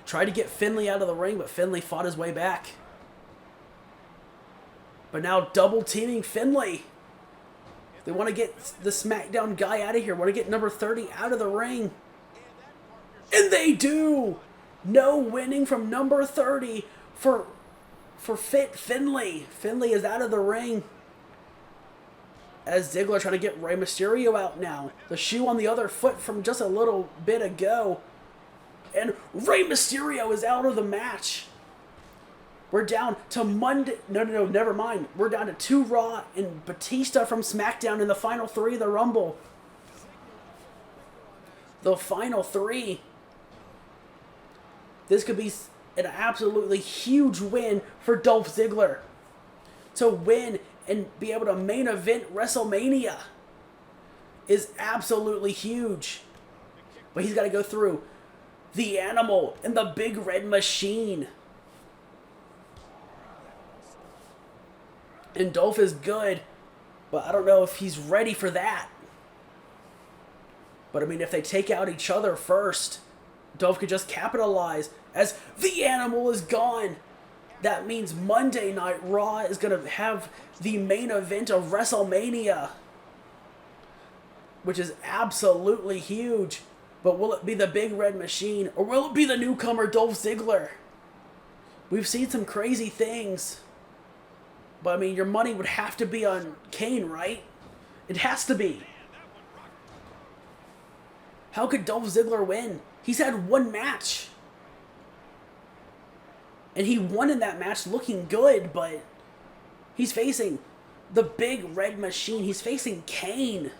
tried to get Finlay out of the ring, but Finlay fought his way back. But now double teaming Finlay. They want to get the SmackDown guy out of here. Want to get number 30 out of the ring. And they do! No winning from number 30 for Finlay. Finlay is out of the ring. As Ziggler trying to get Rey Mysterio out now. The shoe on the other foot from just a little bit ago. And Rey Mysterio is out of the match. We're down to Monday. No, never mind. We're down to 2 Raw and Batista from SmackDown in the final 3 of the Rumble. The final 3. This could be an absolutely huge win for Dolph Ziggler. To win and be able to main event WrestleMania is absolutely huge. But he's got to go through the Animal and the Big Red Machine. And Dolph is good, but I don't know if he's ready for that. But I mean, if they take out each other first, Dolph could just capitalize. As the Animal is gone, that means Monday Night Raw is going to have the main event of WrestleMania, which is absolutely huge. But will it be the Big Red Machine, or will it be the newcomer Dolph Ziggler? We've seen some crazy things. But I mean, your money would have to be on Kane, right? It has to be. How could Dolph Ziggler win? He's had 1 match. And he won in that match looking good, but he's facing the Big Red Machine. He's facing Kane.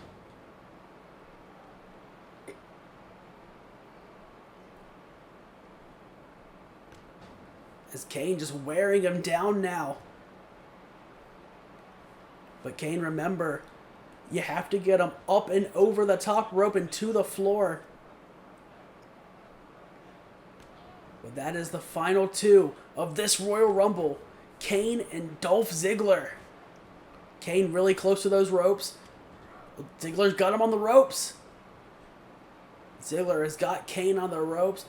As Kane just wearing him down now. But Kane, remember, you have to get him up and over the top rope and to the floor. But that is the final 2 of this Royal Rumble. Kane and Dolph Ziggler. Kane really close to those ropes. Ziggler's got him on the ropes. Ziggler has got Kane on the ropes,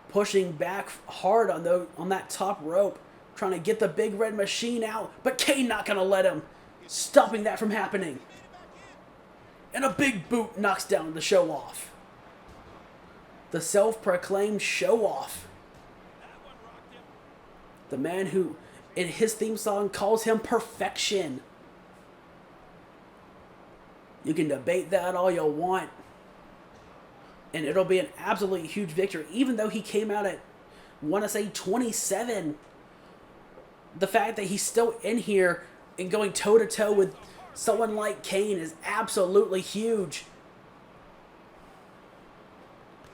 pushing back hard on that top rope, trying to get the Big Red Machine out. But Kane not going to let him. Stopping that from happening. And a big boot knocks down the show off. The self-proclaimed show off. The man who, in his theme song, calls him perfection. You can debate that all you want. And it'll be an absolutely huge victory. Even though he came out at, I want to say, 27. The fact that he's still in here and going toe-to-toe with someone like Kane is absolutely huge.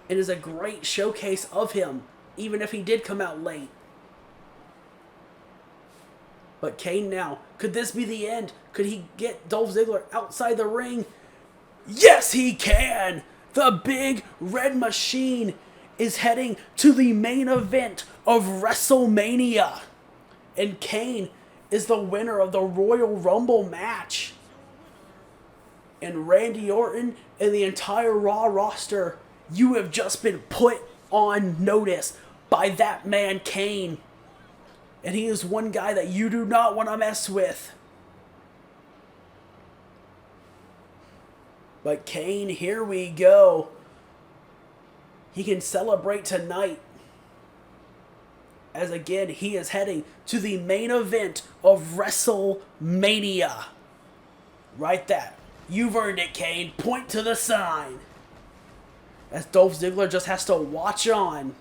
It is a great showcase of him, even if he did come out late. But Kane now, could this be the end? Could he get Dolph Ziggler outside the ring? Yes, he can! The Big Red Machine is heading to the main event of WrestleMania. And Kane is the winner of the Royal Rumble match. And Randy Orton and the entire Raw roster, you have just been put on notice by that man Kane. And he is one guy that you do not want to mess with. But Kane, here we go. He can celebrate tonight. As again, he is heading to the main event of WrestleMania. Write that. You've earned it, Kane. Point to the sign. As Dolph Ziggler just has to watch on.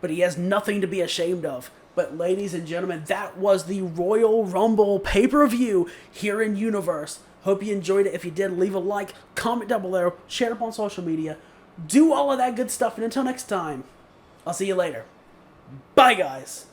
But he has nothing to be ashamed of. But ladies and gentlemen, that was the Royal Rumble pay-per-view here in Universe. Hope you enjoyed it. If you did, leave a like, comment down below, share it up on social media. Do all of that good stuff. And until next time, I'll see you later. Bye, guys.